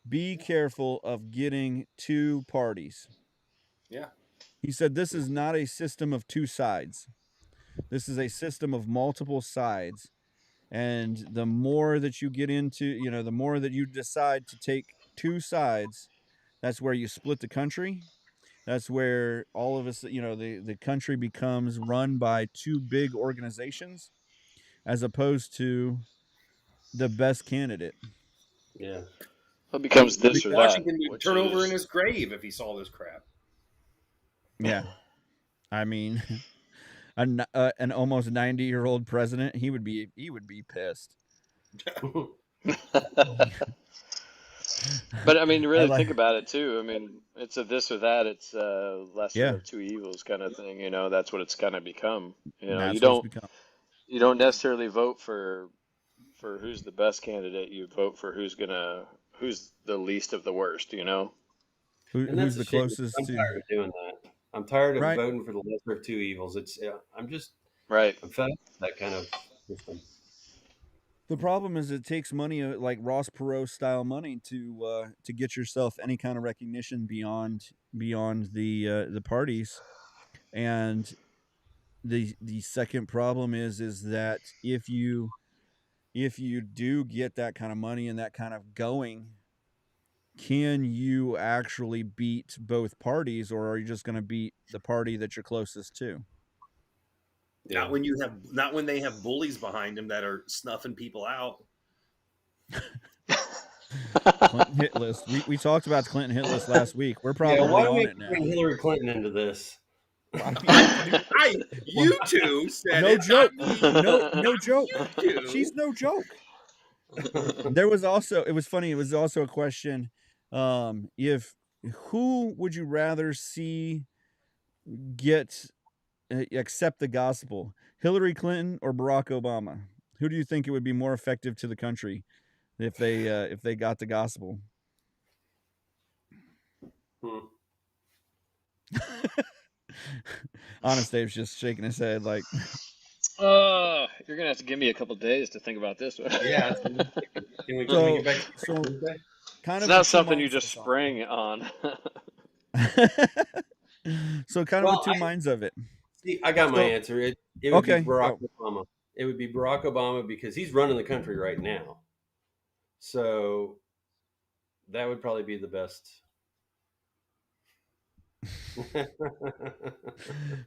S1: "Be careful of getting 2 parties."
S5: Yeah.
S1: He said, "This is not a system of 2 sides. This is a system of multiple sides. And the more that you get into, the more that you decide to take 2 sides, that's where you split the country. That's where all of us, the country becomes run by 2 big organizations as opposed to the best candidate."
S3: Yeah.
S4: It becomes this or that,
S5: Washington would
S4: which
S5: turn over in
S4: is
S5: his grave if he saw this crap.
S1: Yeah. I mean, an almost 90-year-old president, he would be pissed.
S4: But I mean, to
S1: I
S4: really
S1: like,
S4: think about it too. I mean, it's a this or that. It's a lesser
S1: yeah,
S4: of 2 evils kind of thing. That's what it's kind of become.
S1: that's what it's become.
S4: You don't necessarily vote for who's the best candidate. You vote for who's the least of the worst.
S3: And that's
S1: Who's the
S3: a shame.
S1: closest
S3: I'm
S1: to,
S3: tired of doing that. I'm tired of
S1: right?
S3: voting for the lesser of 2 evils. It's I'm
S4: Right.
S3: fed up with that kind of system.
S1: The problem is it takes money, like Ross Perot style money, to get yourself any kind of recognition beyond the parties. And the second problem is that if you do get that kind of money and that kind of going, can you actually beat both parties, or are you just going to beat the party that you're closest to?
S5: Not when they have bullies behind him that are snuffing people out.
S1: Clinton hit list. We talked about the Clinton hit list last week. We're probably
S3: why
S1: on
S3: we
S1: it now.
S3: bring Hillary Clinton into this?
S5: You two said
S1: No
S5: it,
S1: joke.
S5: not me.
S1: No joke.
S5: You two.
S1: She's no joke. There was also, it was funny. It was also a question. If who would you rather see get accept the gospel, Hillary Clinton or Barack Obama? Who do you think it would be more effective to the country if they got the gospel?
S3: Hmm.
S1: Honest Dave's just shaking his head like,
S4: You're gonna have to give me a couple days to think about this one.
S3: Yeah, that's what I'm thinking. Can we
S1: so
S3: get back to
S1: so
S3: Tuesday?
S1: kind
S4: It's
S1: of
S4: not
S1: with two
S4: something you
S1: minds.
S4: just sprang on.
S1: So kind of
S3: Well,
S1: with two minds of it.
S3: See, I got my
S1: So
S3: answer. It would be
S1: okay,
S3: Barack
S1: go.
S3: Obama. It would be Barack Obama because he's running the country right now. So that would probably be the best.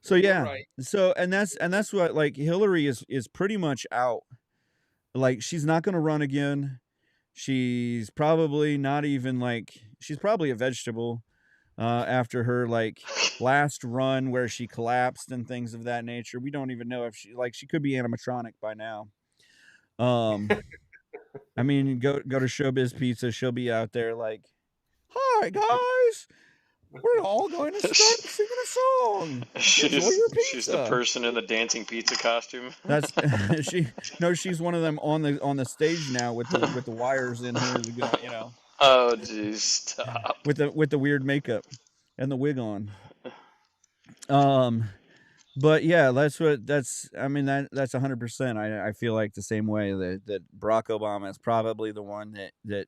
S1: So
S5: You're
S1: yeah.
S5: right.
S1: So and that's what, like, Hillary is pretty much out. Like, she's not going to run again. She's probably not even like, she's probably a vegetable after her like last run where she collapsed and things of that nature. We don't even know if she could be animatronic by now. I mean, go to Showbiz Pizza, she'll be out there like, "Hi guys, we're all going to start singing a song. Enjoy your
S4: She's the
S1: pizza."
S4: person in the dancing pizza costume.
S1: That's she's one of them on the stage now with the wires in her, you know,
S4: Oh, jeez, stop.
S1: with the weird makeup and the wig on. But yeah, that's 100%. I feel like the same way that Barack Obama is probably the one that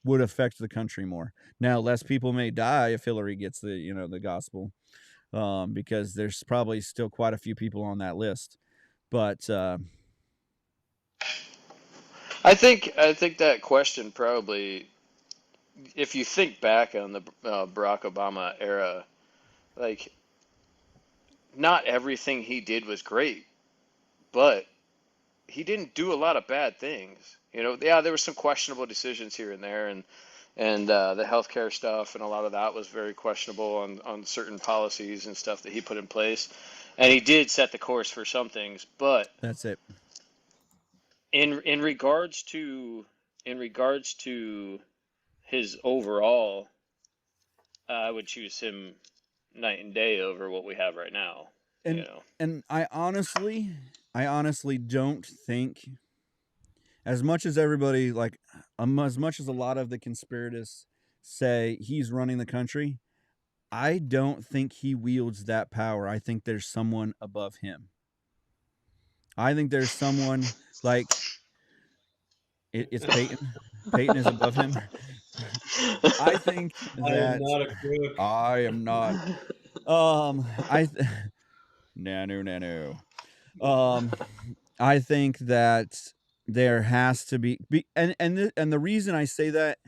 S1: would affect the country more. Now, less people may die if Hillary gets the gospel, because there's probably still quite a few people on that list. But
S4: I think that question probably, if you think back on the Barack Obama era, like, not everything he did was great, but he didn't do a lot of bad things. Yeah, there were some questionable decisions here and there, and the healthcare stuff and a lot of that was very questionable on certain policies and stuff that he put in place, and he did set the course for some things. But
S1: that's it.
S4: in regards to his overall, I would choose him night and day over what we have right now.
S1: And I honestly don't think, as much as everybody like, as much as a lot of the conspiracists say he's running the country, I don't think he wields that power. I think there's someone above him. I think there's someone like it's Peyton. Peyton is above him. I think that I am not. Nanu. I think that there has to be and the reason I say that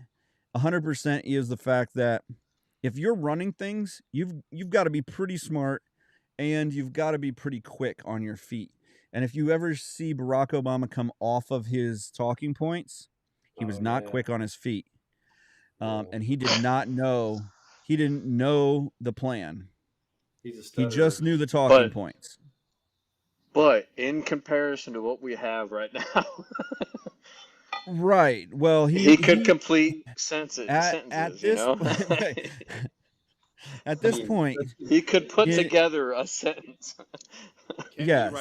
S1: 100% is the fact that if you're running things, you've got to be pretty smart and you've got to be pretty quick on your feet. And if you ever see Barack Obama come off of his talking points, he was not quick on his feet. And he didn't know the plan. He just knew the talking points.
S4: But in comparison to what we have right now,
S1: right. Well,
S4: he could complete sentences.
S1: At this point, at this point,
S4: he could put together a sentence.
S1: Yes.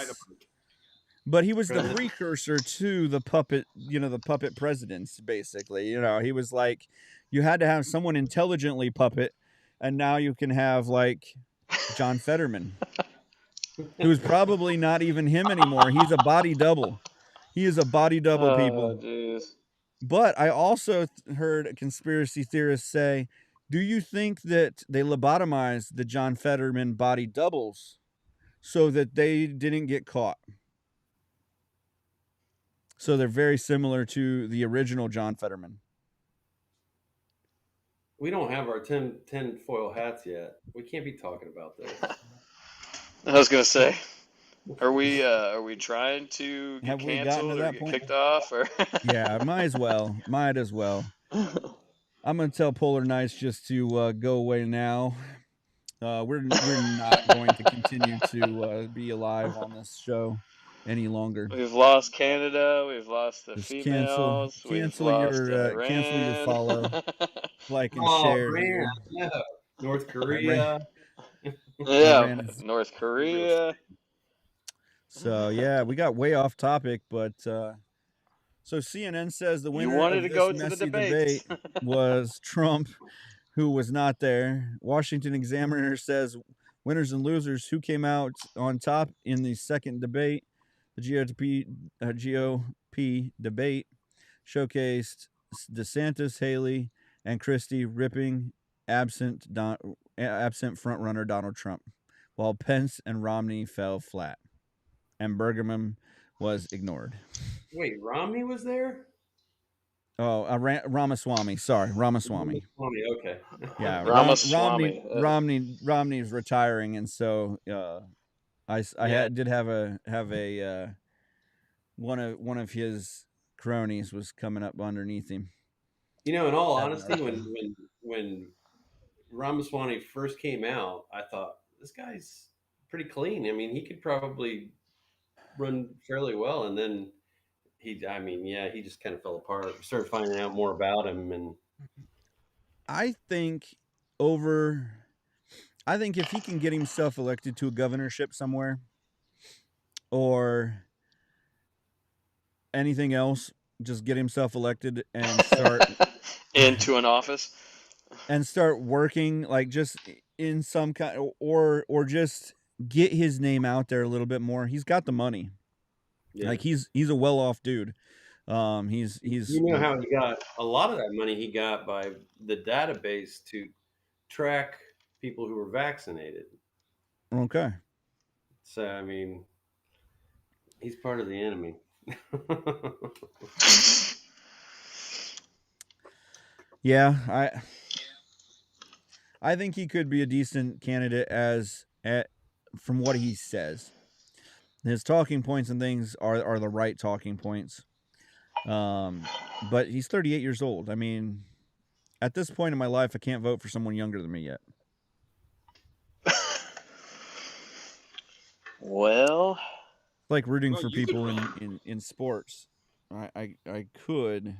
S1: But he was the precursor to the puppet, the puppet presidents, basically. He was like, you had to have someone intelligently puppet, and now you can have like John Fetterman, who's probably not even him anymore. He's a body double. He is a body double, people.
S4: Geez.
S1: But I also heard conspiracy theorists say, do you think that they lobotomized the John Fetterman body doubles so that they didn't get caught? So they're very similar to the original John Fetterman.
S3: We don't have our 10 foil hats yet. We can't be talking about this.
S4: I was gonna say, are we trying to get canceled or get kicked off? Or
S1: yeah, might as well. I'm gonna tell Polar Nights just to go away now. We're not going to continue to be alive on this show. any longer.
S4: We've lost Canada. We've lost the
S1: Just
S4: females. We've
S1: cancel
S4: lost
S1: cancel your
S4: Iran.
S1: follow, like and
S3: Oh,
S1: share
S3: Iran,
S1: here.
S3: yeah. North
S1: Iran,
S3: Korea.
S4: Yeah,
S1: Iran is
S4: North
S3: Real
S4: Korea.
S1: so yeah. We got way off topic, but so CNN says the
S4: You
S1: winner
S4: wanted
S1: of
S4: to
S1: this
S4: go to the
S1: messy
S4: debates.
S1: debate was Trump, who was not there. Washington Examiner says winners and losers who came out on top in the second debate. The GOP debate showcased DeSantis, Haley, and Christie ripping absent frontrunner Donald Trump, while Pence and Romney fell flat, and Bergman was ignored.
S3: Wait, Romney was there?
S1: Oh, Ramaswamy. Sorry, Ramaswamy.
S3: Romney, okay.
S1: Yeah,
S4: Ramaswamy.
S1: Romney's retiring, and so I
S3: Yeah.
S1: did have a one of his cronies was coming up underneath him.
S3: You know, in all
S1: Having
S3: honesty,
S1: our-
S3: when Ramaswamy first came out, I thought this guy's pretty clean. I mean, he could probably run fairly well, and then he just kind of fell apart. We started finding out more about him, and
S1: I think if he can get himself elected to a governorship somewhere or anything else, just get himself elected and start
S4: Into an office.
S1: working like just in some kind or just get his name out there a little bit more. He's got the money.
S3: yeah.
S1: Like he's a well-off dude. He's
S3: You know how he got a lot of that money he got by the database to track people who were vaccinated.
S1: okay.
S3: So I mean, he's part of the enemy.
S1: Yeah, I think he could be a decent candidate from what he says. His talking points and things are the right talking points. But he's 38 years old. I mean, at this point in my life, I can't vote for someone younger than me yet.
S4: Well,
S1: Like rooting
S5: Well,
S1: for
S5: you could
S1: people
S5: run.
S1: in sports. I could.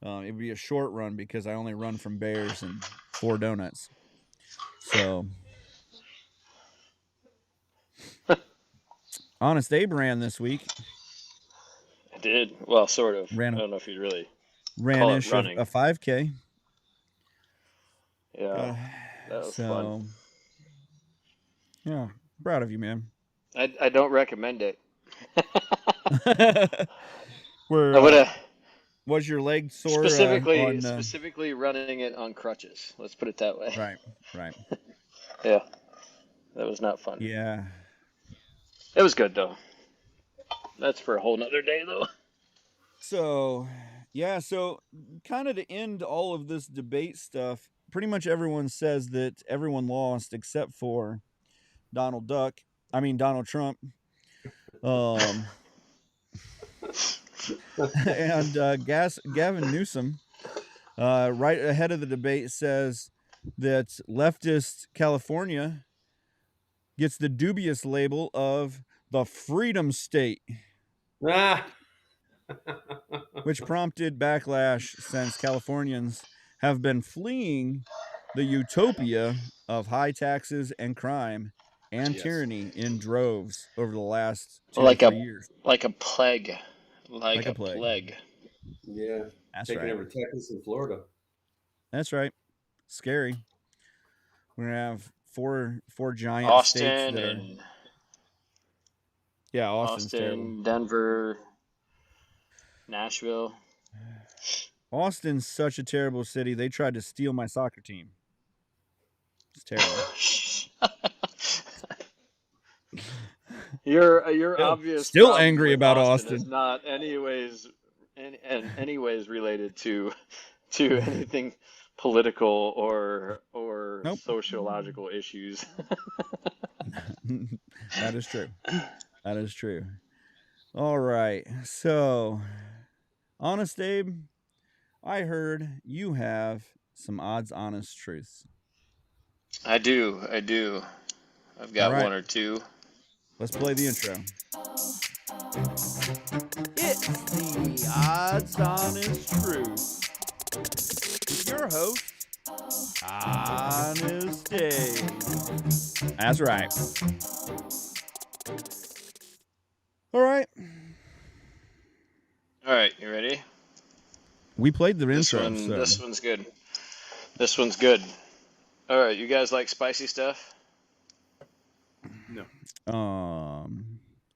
S1: It would be a short run because I only run from bears and 4 donuts. So, Honest Abe ran this week.
S4: I did. Well, sort of.
S1: Ran
S4: I don't know if you'd really.
S1: ran
S4: Call it
S1: ish
S4: running.
S1: a 5K.
S4: Yeah, that was fun.
S1: Yeah, proud of you, man.
S4: I don't recommend it.
S1: Where
S4: I would have
S1: was your leg sore?
S4: specifically running it on crutches. Let's put it that way.
S1: Right.
S4: Yeah, that was not fun.
S1: Yeah.
S4: It was good though. That's for a whole nother day though.
S1: So kind of to end all of this debate stuff, pretty much everyone says that everyone lost except for Donald Trump. And Gavin Newsom, right ahead of the debate, says that leftist California gets the dubious label of the Freedom State,
S3: Ah.
S1: which prompted backlash since Californians have been fleeing the utopia of high taxes and crime and
S5: Yes.
S1: tyranny in droves over the last 2
S4: Like
S1: or
S4: a-
S1: 3 years.
S4: Like a plague. Like
S1: a
S4: a
S1: plague.
S4: plague.
S3: Yeah,
S1: That's
S3: taking
S1: right.
S3: over Texas and Florida.
S1: That's right. Scary. We're gonna have four giant states
S4: Austin
S1: that are.
S4: and
S1: Yeah, Austin's terrible.
S4: Austin, Denver, Nashville.
S1: Austin's such a terrible city. They tried to steal my soccer team. It's terrible.
S4: Your obvious
S1: Still
S4: problem
S1: angry
S4: with
S1: about
S4: is
S1: Austin.
S4: not anyways related to anything political or
S1: Nope.
S4: sociological issues.
S1: That is true. That is true. All right. So, Honest Abe, I heard you have some odds, honest truths.
S4: I do. I've got
S1: All right.
S4: one or two.
S1: Let's play the intro. It's the Odds Honest Truth with your host, Honest Dave. That's right. All right.
S4: All right, you ready?
S1: We played the
S4: This
S1: intro.
S4: one,
S1: So.
S4: this one's good. This one's good. All right, you guys like spicy stuff?
S5: No.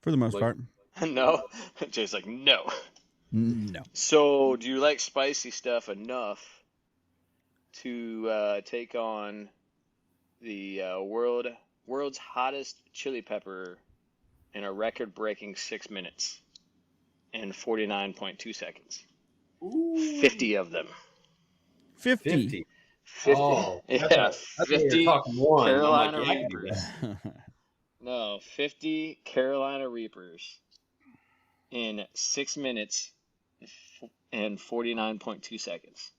S1: For the most
S3: Like-
S1: part,
S4: No. Jay's like, no.
S1: no.
S4: So, do you like spicy stuff enough to take on the world's hottest chili pepper in a record-breaking 6 minutes and 49.2 seconds? 50 of them.
S1: 50.
S3: 50.
S4: 50.
S3: Oh,
S4: Yeah,
S3: I thought you were
S4: 50
S3: talking one. I'm like,
S4: Carolina
S3: yeah, I can do
S4: Reapers.
S3: that.
S4: No, 50 Carolina Reapers in 6 minutes and 49.2 seconds.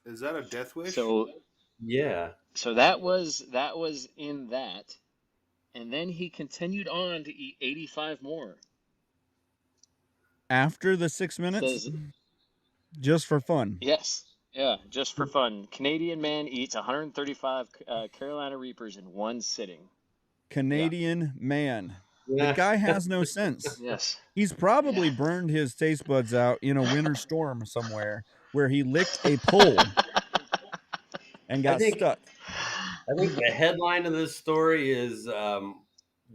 S5: Is that a death wish?
S4: So
S3: Yeah.
S4: that was in that, and then he continued on to eat 85 more.
S1: After the 6 minutes,
S4: Says
S1: just for fun.
S4: yes, yeah, just for fun. Canadian man eats 135 Carolina Reapers in one sitting.
S1: Canadian man. The
S3: Yeah.
S1: guy has no sense.
S4: Yes.
S1: He's probably
S4: Yeah.
S1: burned his taste buds out in a winter storm somewhere where he licked a pole and got
S3: think-
S1: stuck.
S3: I think the headline of this story is the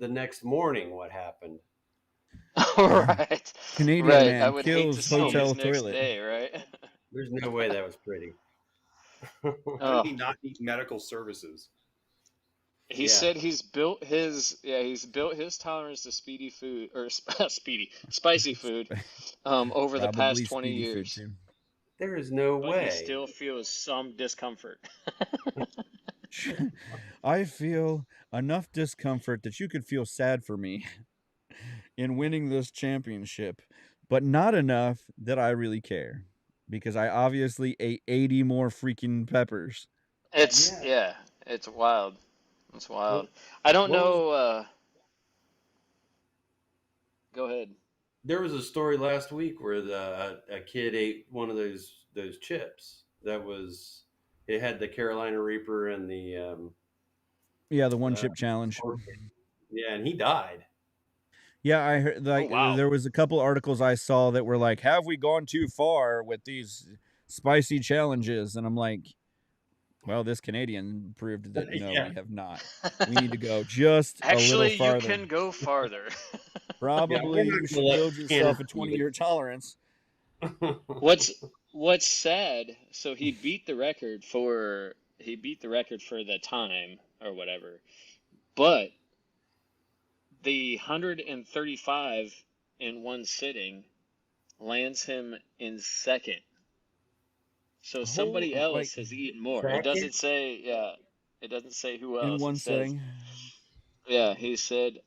S3: next morning what happened.
S4: Right.
S1: Canadian
S4: Right.
S1: man
S4: I would hate to
S1: kills
S4: see
S1: hotel
S4: his next
S1: toilet.
S4: day, right?
S3: There's no way that was pretty.
S5: How
S4: Oh.
S5: did he not need medical services?
S4: He
S3: Yeah.
S4: said he's built his tolerance to spicy food over the
S1: Probably
S4: past 20
S1: speedy food,
S4: years.
S1: too.
S3: There is no
S4: But
S3: way.
S4: he still feels some discomfort.
S1: I feel enough discomfort that you could feel sad for me in winning this championship, but not enough that I really care because I obviously ate 80 more freaking peppers.
S4: It's
S3: Yeah.
S4: it's wild. It's wild. I don't
S3: what
S4: know. Go ahead.
S3: There was a story last week where a kid ate one of those chips that was it had the Carolina Reaper and the
S1: Yeah, the one chip challenge.
S3: scorpion. Yeah, and he died.
S1: Yeah, I heard like
S4: wow.
S1: there was a couple articles I saw that were like, "Have we gone too far with these spicy challenges?" And I'm like, "Well, this Canadian proved that no,
S3: Yeah.
S1: we have not. We need to go just
S4: Actually,
S1: a little
S4: you
S1: farther.
S4: can go farther.
S1: Probably
S3: not
S1: you should
S3: gonna let
S1: build yourself a
S3: Canada
S1: 20-year tolerance."
S4: What's sad? So he beat the record for the time or whatever, but the 135 in one sitting lands him in second. So somebody
S1: Oh,
S4: else
S1: like,
S4: has eaten more. It
S3: second?
S4: doesn't say, yeah. It doesn't say who else.
S1: In one
S4: It says,
S1: setting.
S4: yeah, he said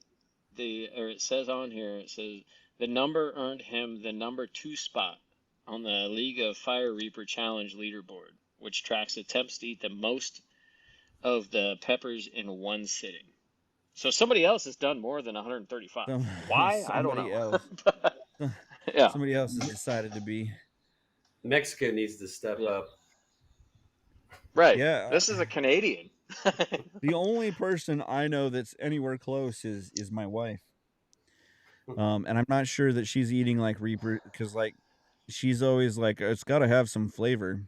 S4: it says on here, it says the number earned him the number 2 spot on the League of Fire Reaper Challenge leaderboard, which tracks attempts to eat the most of the peppers in one sitting. So somebody else has done more than 135.
S1: Some-
S4: Why? I don't
S1: somebody
S4: know.
S1: else.
S4: Yeah.
S1: Somebody else has decided to be.
S3: Mexico needs to step
S4: Yeah.
S3: up.
S4: Right.
S1: Yeah.
S4: This is a Canadian.
S1: The only person I know that's anywhere close is my wife. And I'm not sure that she's eating like Reaper because like she's always like it's got to have some flavor.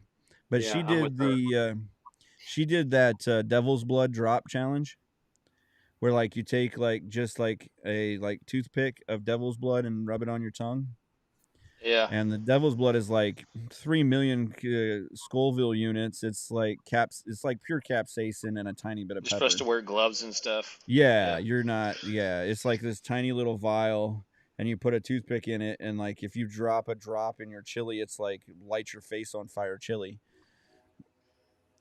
S1: But
S3: Yeah,
S1: she
S3: I'm
S1: did
S3: with her.
S1: she did that Devil's Blood drop challenge where like you take like just like a like toothpick of Devil's Blood and rub it on your tongue.
S4: Yeah.
S1: And the Devil's Blood is like 3 million Scoville units. It's like it's like pure capsaicin and a tiny bit of
S4: You're
S1: pepper.
S4: supposed to wear gloves and stuff.
S1: Yeah,
S4: Yeah.
S1: you're not. Yeah, it's like this tiny little vial, and you put a toothpick in it, and like if you drop a drop in your chili, it's like light your face on fire chili.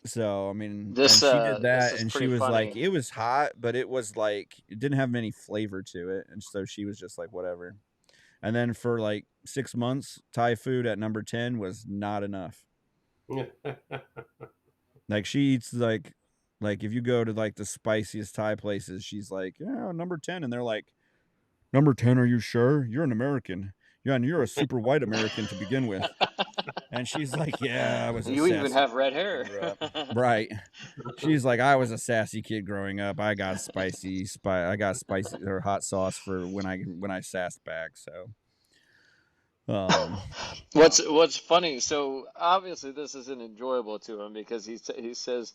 S1: So I mean,
S4: This,
S1: and she did
S4: this
S1: that,
S4: is
S1: and she
S4: pretty
S1: was like,
S4: funny.
S1: it was hot, but it was like it didn't have any flavor to it, and so she was just like, whatever. And then for like 6 months, Thai food at number 10 was not enough. Like she eats like if you go to like the spiciest Thai places, she's like, yeah, number 10, and they're like, Number 10, are you sure? You're an American. Yeah, and you're a super white American to begin with. And she's like, yeah, I was a
S4: You even
S1: sassy
S4: have red
S1: kid
S4: hair.
S1: growing up. Right. She's like, I was a sassy kid growing up. I got spicy or hot sauce for when I sassed back. So,
S4: What's funny? So obviously this isn't enjoyable to him because he says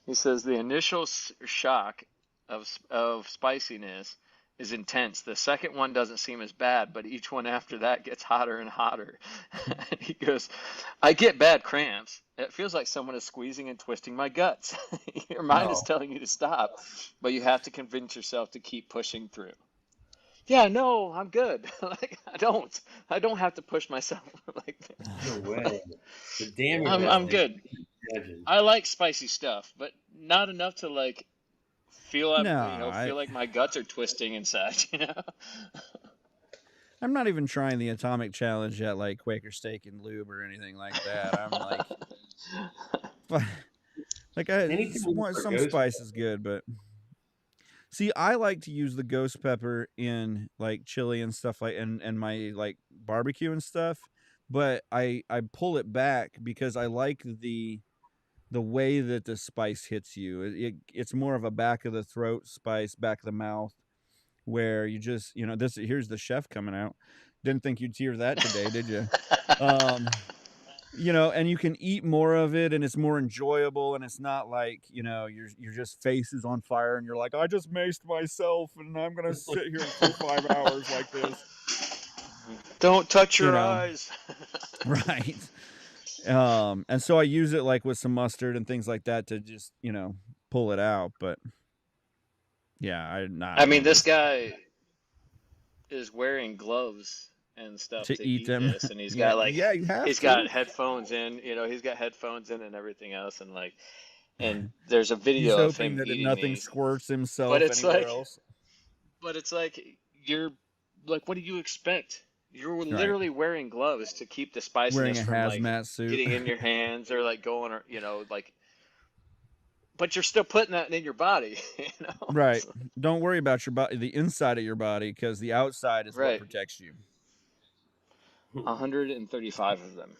S4: the initial shock of spiciness is intense. The second one doesn't seem as bad, but each one after that gets hotter and hotter. He goes, I get bad cramps. It feels like someone is squeezing and twisting my guts. Your mind is
S3: No.
S4: telling you to stop, but you have to convince yourself to keep pushing through. Yeah, no, I'm good. Like I don't have to push myself like that.
S3: No way. The damage.
S4: I'm good.
S3: Imagine.
S4: I like spicy stuff, but not enough to like feel
S1: No,
S4: feel like my guts are twisting inside, you know?
S1: I'm not even trying the atomic challenge at like Quaker Steak and Lube or anything like that. I'm like,
S3: Anything for
S1: some
S3: ghost
S1: spice is good, but see, I like to use the ghost pepper in like chili and stuff and my like barbecue and stuff, but I pull it back because I like the way that the spice hits you. It's more of a back of the throat spice, back of the mouth, where you just, here's the chef coming out. Didn't think you'd hear that today, did you? And you can eat more of it and it's more enjoyable and it's not like, your just face is on fire and you're like, I just maced myself and I'm going to sit here for 5 hours like this.
S4: Don't touch your eyes.
S1: Right. And so I use it like with some mustard and things like that to just, pull it out. But yeah,
S4: I mean, this guy is wearing gloves and stuff
S1: to eat them.
S4: this, and he's got like
S1: he's
S4: got headphones in, he's got headphones in and everything else, and there's a video
S1: he's
S4: of him
S1: hoping that
S4: eating
S1: nothing
S4: these.
S1: squirts himself
S4: But it's
S1: anywhere
S4: like,
S1: else.
S4: But it's like you're like, what do you expect? You're literally wearing gloves to keep the spiciness from
S1: wearing a hazmat
S4: like
S1: suit,
S4: getting in your hands or like going, or like. But you're still putting that in your body,
S1: Right. Don't worry about your body, the inside of your body, because the outside is what protects you.
S4: 135 of them.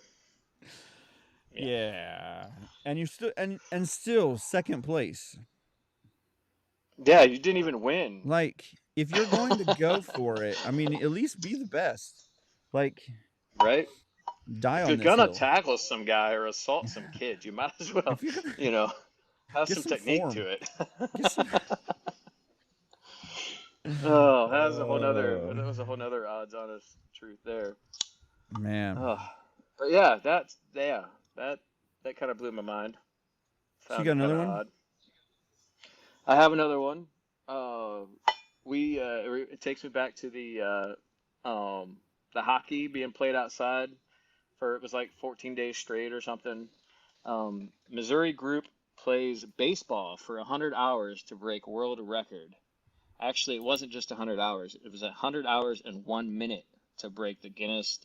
S1: Yeah. And you still and still second place.
S4: Yeah, you didn't even win.
S1: Like, if you're going to go for it, I mean, at least be the best. Like,
S4: right?
S1: Die on
S4: If
S1: this
S4: you're gonna
S1: hill.
S4: tackle some guy or assault some kid, you might as well, have some technique
S1: form.
S4: to it.
S1: Get some-
S4: Oh, that was a whole nother odds honest truth there.
S1: Man.
S4: Oh. But yeah, that kind of blew my mind.
S1: So you got another one?
S4: Odd. I have another one. It takes me back to the hockey being played outside it was like 14 days straight or something. Missouri group plays baseball for 100 hours to break world record. Actually, it wasn't just 100 hours. It was 100 hours and 1 minute to break the Guinness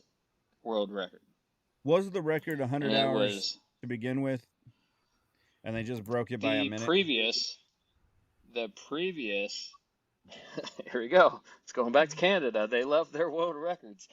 S4: World Record.
S1: Was the record 100
S4: And it
S1: hours
S4: was
S1: to begin with? And they just broke it by a minute?
S4: the previous, here we go. It's going back to Canada. They love their world records.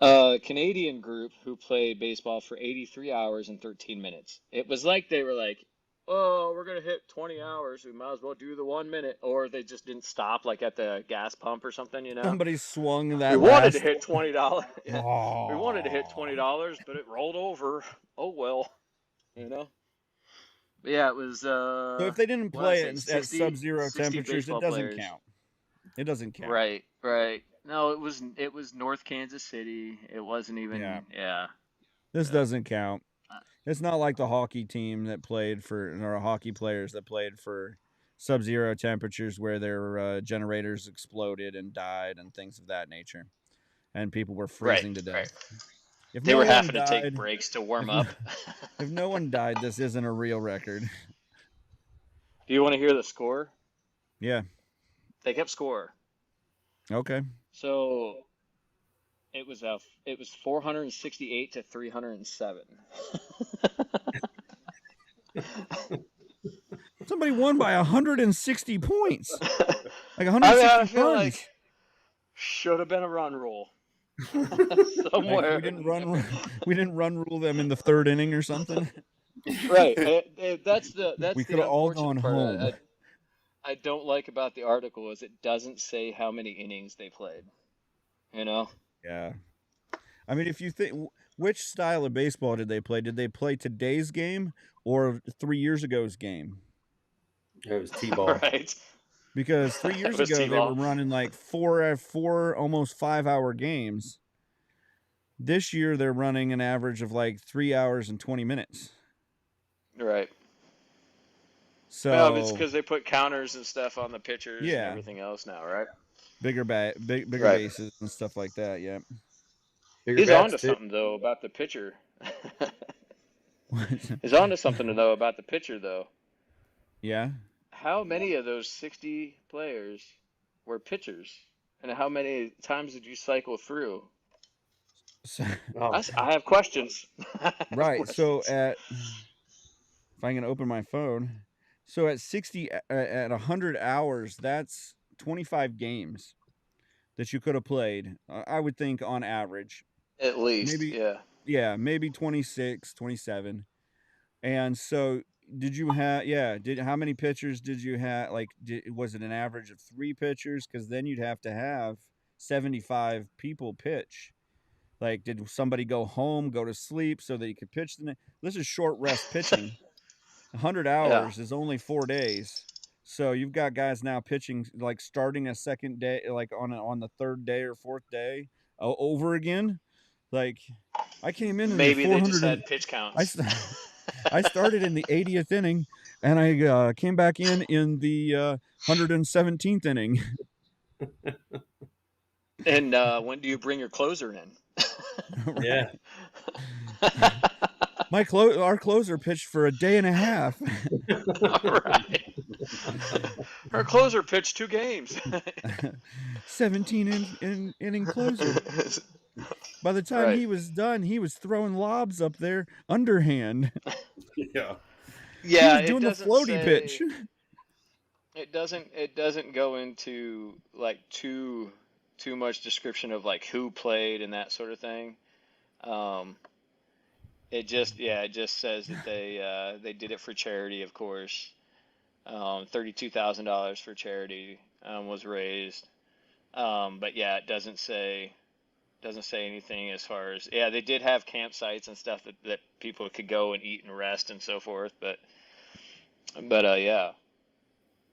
S4: Canadian group who played baseball for 83 hours and 13 minutes. It was like they were like, oh, we're going to hit 20 hours. We might as well do the 1 minute. Or they just didn't stop like at the gas pump or something,
S1: Somebody swung that
S4: We wanted to hit $20. Yeah.
S1: Oh.
S4: We wanted to hit $20, but it rolled over. Oh, well, But yeah, it was...
S1: So if they didn't play it at sub-zero
S4: 60
S1: temperatures, it
S4: baseball
S1: doesn't
S4: players.
S1: count. It doesn't count.
S4: Right. No, it was North Kansas City. It wasn't even. Yeah.
S1: This doesn't count. It's not like the hockey team that played or hockey players that played for sub-zero temperatures where their generators exploded and died and things of that nature, and people were freezing to death.
S4: Right.
S1: If
S4: They
S1: no
S4: were
S1: one
S4: having to
S1: died-
S4: take breaks to warm up.
S1: If no one died, this isn't a real record.
S4: Do you want to hear the score?
S1: Yeah.
S4: They kept score.
S1: Okay.
S4: So it was 468 to 307.
S1: Somebody won by 160 points. Like
S4: I
S1: 160
S4: feel
S1: runs.
S4: like should have been a run rule
S1: Like
S4: somewhere.
S1: we didn't run rule them in the third inning or something.
S4: Right. That's
S1: We could
S4: the
S1: have all gone
S4: unfortunate part.
S1: home.
S4: I don't like about the article is it doesn't say how many innings they played. You know?
S1: Yeah. I mean, if you think, which style of baseball did they play? Did they play today's game or 3 years ago's game?
S3: It was T-ball.
S4: Right.
S1: Because 3
S4: It
S1: years
S4: was
S1: ago they
S4: T-ball.
S1: were running like four almost 5 hour games. This year they're running an average of like 3 hours and 20 minutes.
S4: Right.
S1: So
S4: Well, it's because they put counters and stuff on the pitchers and
S1: Yeah.
S4: everything else now, right?
S1: bigger
S4: Right.
S1: bases and stuff like that. Yeah.
S3: Bigger
S4: He's
S3: bats,
S4: on to
S3: too.
S4: something though about the pitcher. He's on to something to know about the pitcher though.
S1: Yeah.
S4: How many of those 60 players were pitchers, and how many times did you cycle through?
S1: So,
S3: Oh,
S4: I have questions. I have
S1: right. So
S4: questions.
S1: if I can open my phone, so at 100 hours, that's 25 games that you could have played. I would think on average,
S4: At least,
S1: maybe
S4: yeah.
S1: maybe 26, 27. And so did you have how many pitchers did you have? Like was it an average of 3 pitchers? Because then you'd have to have 75 people pitch. Like, did somebody go home, go to sleep so that you could pitch this is short rest pitching. 100 hours is only 4 days. So you've got guys now pitching, like starting a second day, like on the third day or fourth day over again. Like, I came in
S4: Maybe
S1: the
S4: they
S1: 400
S4: just had pitch counts.
S1: I started in the 80th inning, and I came back in the 117th inning.
S4: And when do you bring your closer in?
S3: yeah.
S1: Our closer pitched for a day and a half.
S4: Right. Her closer pitched 2 games.
S1: 17 inning closer. By the time
S4: Right.
S1: he was done, he was throwing lobs up there underhand.
S3: Yeah.
S4: Yeah,
S1: he was doing the floaty pitch.
S4: It doesn't go into like too much description of like who played and that sort of thing. It just says that they did it for charity, of course. $32,000 for charity was raised. But yeah, it doesn't say anything as far as they did have campsites and stuff that people could go and eat and rest and so forth, but yeah.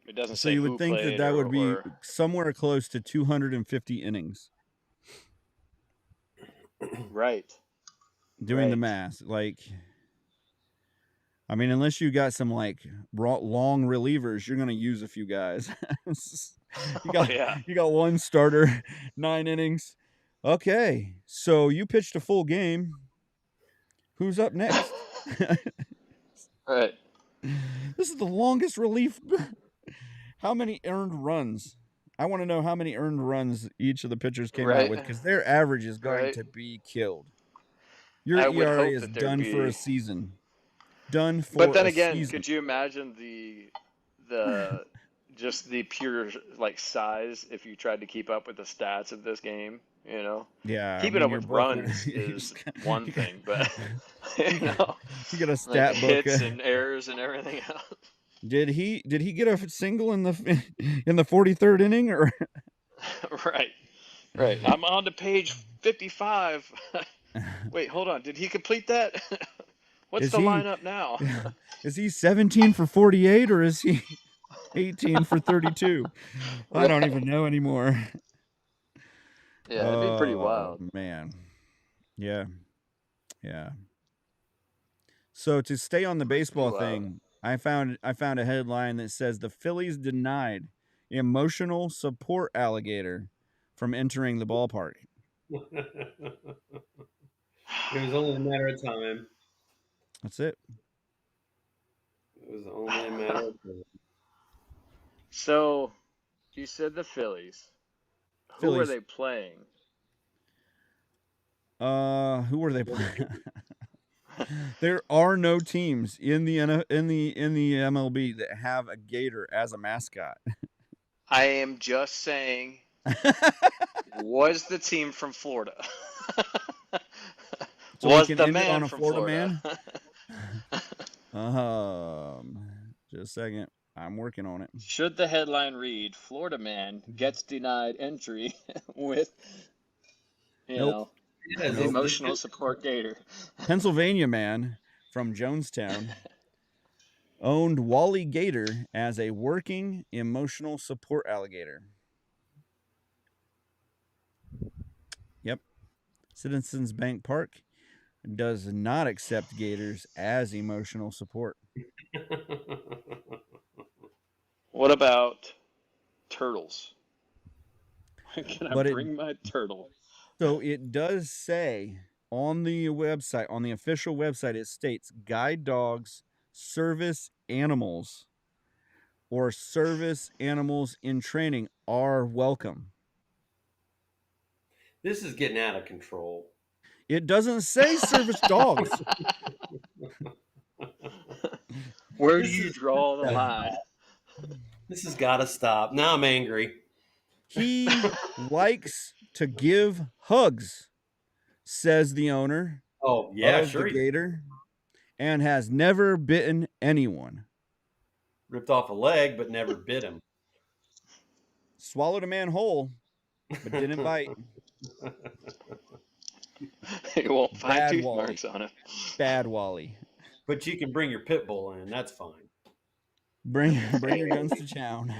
S4: It doesn't
S1: So
S4: say
S1: you
S4: who
S1: would think
S4: played
S1: that would be
S4: or
S1: somewhere close to 250 innings.
S4: right.
S1: Doing the
S4: Right.
S1: math, like, I mean, unless you got some like long relievers, you're gonna use a few guys. you got
S4: yeah.
S1: you got one starter, 9 innings. Okay, so you pitched a full game. Who's up next?
S4: Right.
S1: This is the longest relief. How many earned runs? I want to know how many earned runs each of the pitchers came out
S4: Right.
S1: with, because their average is going
S4: Right.
S1: to be killed. Your
S4: I would
S1: ERA
S4: hope
S1: is
S4: that there'd
S1: done for a
S4: be.
S1: season. Done for
S4: But then
S1: a
S4: again,
S1: season.
S4: could you imagine the just the pure like size if you tried to keep up with the stats of this game? You know,
S1: Yeah, I
S4: keeping
S1: mean,
S4: up
S1: your
S4: with
S1: book would-
S4: runs
S1: you
S4: is
S1: just-
S4: one
S1: you
S4: thing, but
S1: you
S4: you know,
S1: You got a
S4: like
S1: stat book.
S4: hits and errors and everything else.
S1: Did he get a single in the 43rd inning or?
S4: Right. Right. I'm on to page 55. Wait, hold on. Did he complete that? What's
S1: Is
S4: the
S1: he-
S4: lineup now?
S1: Is he 17 for 48 or is he 18 for 32? I don't even know anymore.
S4: Yeah, it'd be pretty
S1: Oh,
S4: wild.
S1: man. Yeah. So to stay on the baseball
S4: wild.
S1: thing, I found a headline that says the Phillies denied emotional support alligator from entering the ballpark.
S3: It was only a matter of time.
S1: That's it.
S3: It was only a matter of time.
S4: So, you said the Phillies. Who were
S1: Phillies.
S4: they playing?
S1: Who were they playing? There are no teams in the MLB that have a gator as a mascot.
S4: I am just saying, was the team from Florida?
S1: So we
S4: Was
S1: can
S4: the
S1: end it
S4: man
S1: on a
S4: from
S1: Florida
S4: Florida?
S1: Just a second. I'm working on it.
S4: Should the headline read, Florida man gets denied entry with,
S1: Nope.
S3: Yes,
S1: Nope.
S4: emotional support gator?
S1: Pennsylvania man from Jonestown owned Wally Gator as a working emotional support alligator. Yep. Citizens Bank Park does not accept gators as emotional support.
S4: What about turtles? Can I
S1: But it
S4: bring my turtle?
S1: so it does say on the website, on the official website, it states guide dogs, service animals, or service animals in training are welcome.
S3: This is getting out of control.
S1: It doesn't say service dogs.
S4: Where do you draw the line?
S3: This has got to stop. Now I'm angry.
S1: He likes to give hugs, says the owner
S3: Oh, yeah,
S1: of
S3: sure.
S1: the
S3: He
S1: gator, and has never bitten anyone.
S3: ripped off a leg, but never bit him.
S1: Swallowed a man whole, but didn't bite.
S4: You won't find
S1: Bad
S4: tooth
S1: Wally.
S4: marks on it.
S1: Bad Wally.
S3: But you can bring your pit bull in. That's fine.
S1: Bring your guns to town.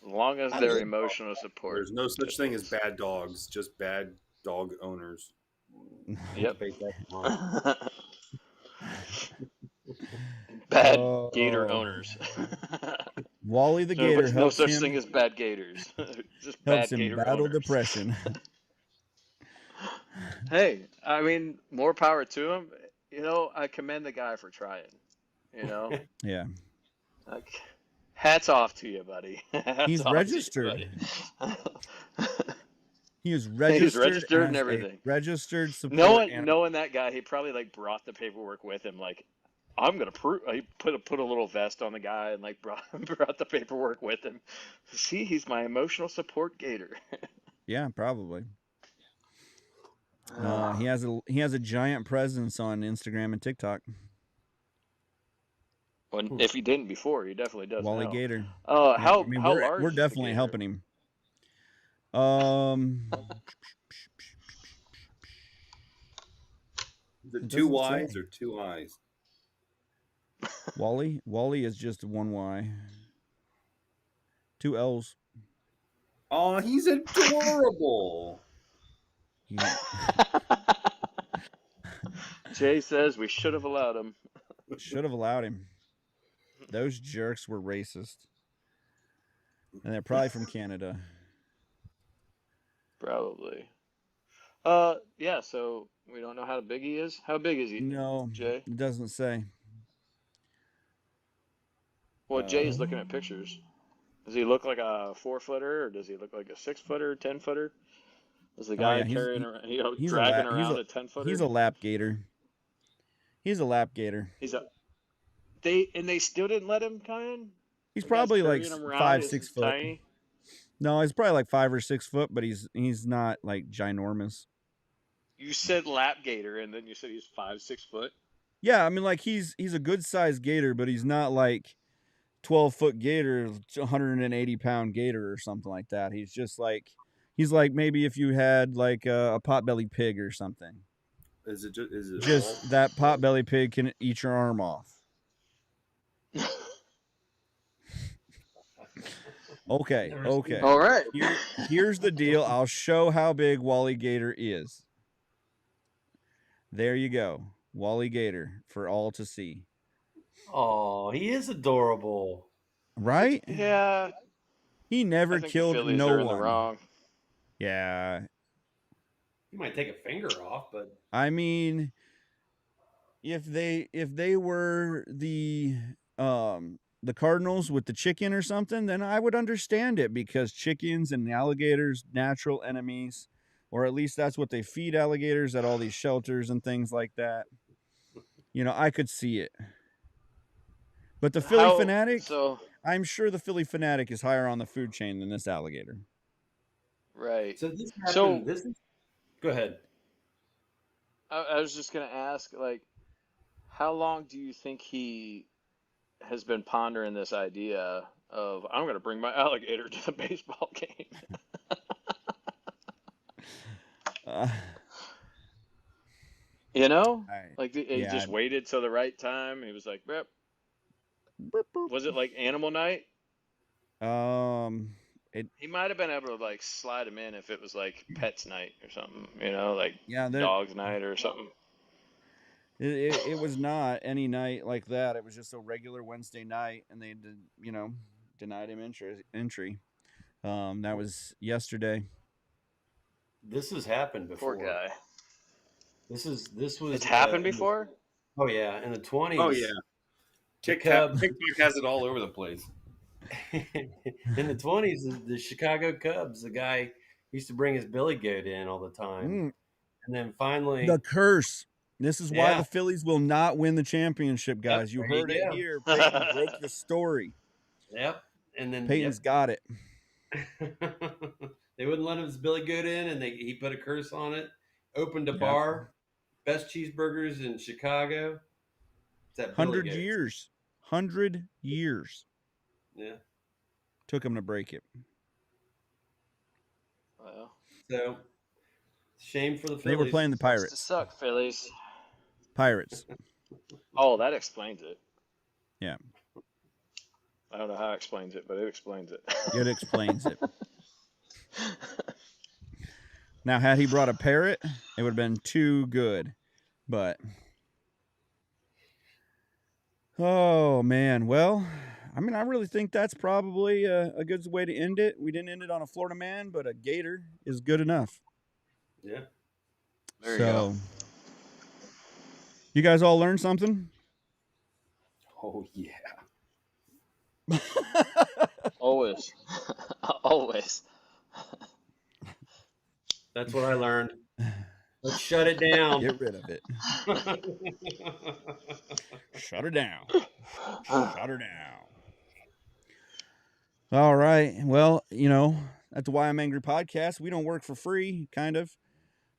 S4: As long as
S5: I
S4: they're
S5: love
S4: emotional support.
S5: There's no such thing as bad dogs, just bad dog owners.
S4: Yep.
S3: Debate that tomorrow.
S4: Bad
S1: Oh.
S4: gator owners.
S1: Wally the gator
S4: no
S1: helps
S4: such
S1: him,
S4: thing as bad gators. Just
S1: helps
S4: bad
S1: him
S4: gator
S1: battle
S4: owners.
S1: depression.
S4: Hey, I mean, more power to him. You know, I commend the guy for trying. You know,
S1: Yeah.
S4: like, hats off to you, buddy. Hats
S1: He's
S4: off to you,
S1: registered.
S4: buddy.
S1: He is registered,
S4: registered and
S1: as a
S4: everything.
S1: registered support animal.
S4: Knowing that guy, he probably like brought the paperwork with him. Like, I'm gonna prove. He put a little vest on the guy and like brought the paperwork with him. See, he's my emotional support gator.
S1: Yeah, probably. He has a giant presence on Instagram and TikTok.
S4: Well, if he didn't before, he definitely does
S1: Wally
S4: now.
S1: Gator.
S4: Oh,
S1: Yeah,
S4: how
S1: I mean,
S4: how
S1: we're,
S4: large
S1: we're
S4: is the
S1: definitely
S4: gator?
S1: helping him.
S5: Is it
S1: It
S5: two
S1: doesn't
S5: Y's
S1: say.
S5: or two I's?
S1: Wally is just one Y. Two L's.
S5: Oh, he's adorable.
S1: He-
S4: Jay says we should have allowed him.
S1: Should have allowed him. Those jerks were racist. And they're probably from Canada.
S4: Probably. Yeah. So we don't know how big he is. How big is he?
S1: No,
S4: Jay.
S1: it doesn't say.
S4: Well, Jay's looking at pictures. Does he look like a 4-footer, or does he look like a 6-footer, 10-footer? Is the guy
S1: yeah, he's-
S4: carrying around,
S1: he's a
S4: dragging
S1: lap- he's
S4: around
S1: a-
S4: a 10-footer?
S1: He's a lap gator. He's a lap gator.
S4: He's a. They still didn't let him come in.
S1: He's
S4: The guy's
S1: probably like
S4: carrying him around,
S1: 5,
S4: he's
S1: 6 foot.
S4: Tiny.
S1: No, he's probably like 5 or 6 foot, but he's not like ginormous.
S4: You said lap gator, and then you said he's 5, 6 foot.
S1: Yeah, I mean, like he's a good sized gator, but he's not like 12-foot gator, 180-pound gator or something like that. He's just like maybe if you had like a potbelly pig or something.
S5: Is it
S1: Just that potbelly pig can eat your arm off. Okay.
S4: All right.
S1: Here's the deal. I'll show how big Wally Gator is. There you go. Wally Gator for all to see.
S3: Oh, he is adorable.
S1: Right?
S4: Yeah.
S1: He
S4: I
S1: never
S4: think
S1: killed
S4: the Phillies
S1: no
S4: are in the
S1: one.
S4: wrong.
S1: Yeah.
S3: He might take a finger off, but
S1: I mean, if they were the Cardinals with the chicken or something, then I would understand it, because chickens and alligators natural enemies, or at least that's what they feed alligators at all these shelters and things like that. You know, I could see it. But the Philly
S4: How-
S1: Fanatic,
S4: So
S1: I'm sure the Philly Fanatic is higher on the food chain than this alligator.
S4: right.
S3: So this happened.
S4: So-
S3: This is. Go ahead.
S4: I was just gonna ask, like, how long do you think he has been pondering this idea of I'm gonna bring my alligator to the baseball game? You know, like he
S1: yeah,
S4: just waited till the right time. He was like, "Yep." Was it like Animal Night? He might have been able to like slide him in if it was like Pets Night or something. You know, like
S1: yeah,
S4: Dogs Night or something.
S1: it was not any night like that. It was just a regular Wednesday night, and they did, denied him entry. That was yesterday.
S3: This has happened before.
S4: Poor guy.
S3: This was.
S4: It's happened before.
S3: Oh yeah, in the 20s.
S5: Oh yeah,
S3: TikTok
S5: has it all over the place.
S3: In the 20s, the Chicago Cubs, the guy used to bring his billy goat in all the time, and then finally
S1: The curse. This is why
S3: Yeah.
S1: the Phillies will not win the championship, guys. You
S3: there you
S1: heard it
S3: go.
S1: here. Peyton broke the story.
S3: Yep, and then
S1: Peyton's got it.
S3: they wouldn't let his billy goat in, and he put a curse on it. Opened a
S1: Yeah.
S3: bar, best cheeseburgers in Chicago. It's that Billy
S1: 100
S3: Goats.
S1: years. 100 years
S3: Yeah.
S1: took him to break it.
S4: Well,
S3: So shame for the Phillies.
S1: They were playing the
S4: to
S1: Pirates.
S4: suck, Phillies.
S1: Pirates.
S4: Oh, that explains it.
S1: Yeah.
S4: I don't know how it explains it, but it explains it.
S1: It explains it. Now, had he brought a parrot, it would have been too good. But, oh, man. Well, I mean, I really think that's probably a good way to end it. We didn't end it on a Florida man, but a gator is good enough.
S3: Yeah.
S4: There you go.
S1: You guys all learned something?
S5: Oh yeah.
S4: Always. Always.
S3: That's what I learned. Let's shut it down.
S1: Get rid of it. Shut her down. Shut her down. All right. Well, at the Why I'm Angry podcast, we don't work for free, kind of.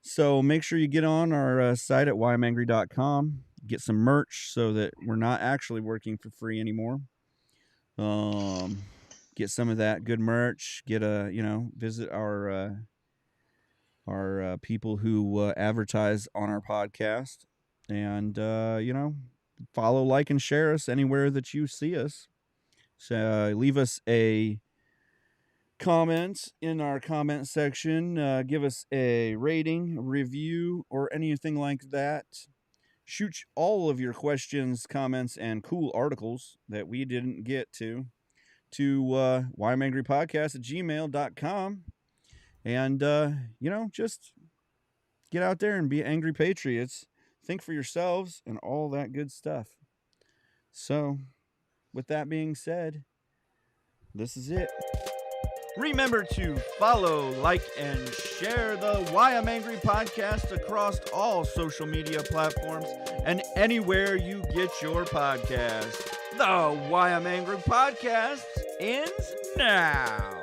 S1: So make sure you get on our site at whyimangry.com. Get some merch so that we're not actually working for free anymore. Get some of that good merch. Get visit our people who advertise on our podcast, and follow, like, and share us anywhere that you see us. So leave us a comment in our comment section. Give us a rating, a review, or anything like that. Shoot all of your questions, comments, and cool articles that we didn't get to whyimangrypodcast@gmail.com. And, just get out there and be angry patriots. Think for yourselves and all that good stuff. So, with that being said, this is it. Remember to follow, like, and share the Why I'm Angry podcast across all social media platforms and anywhere you get your podcast. The Why I'm Angry podcast ends now.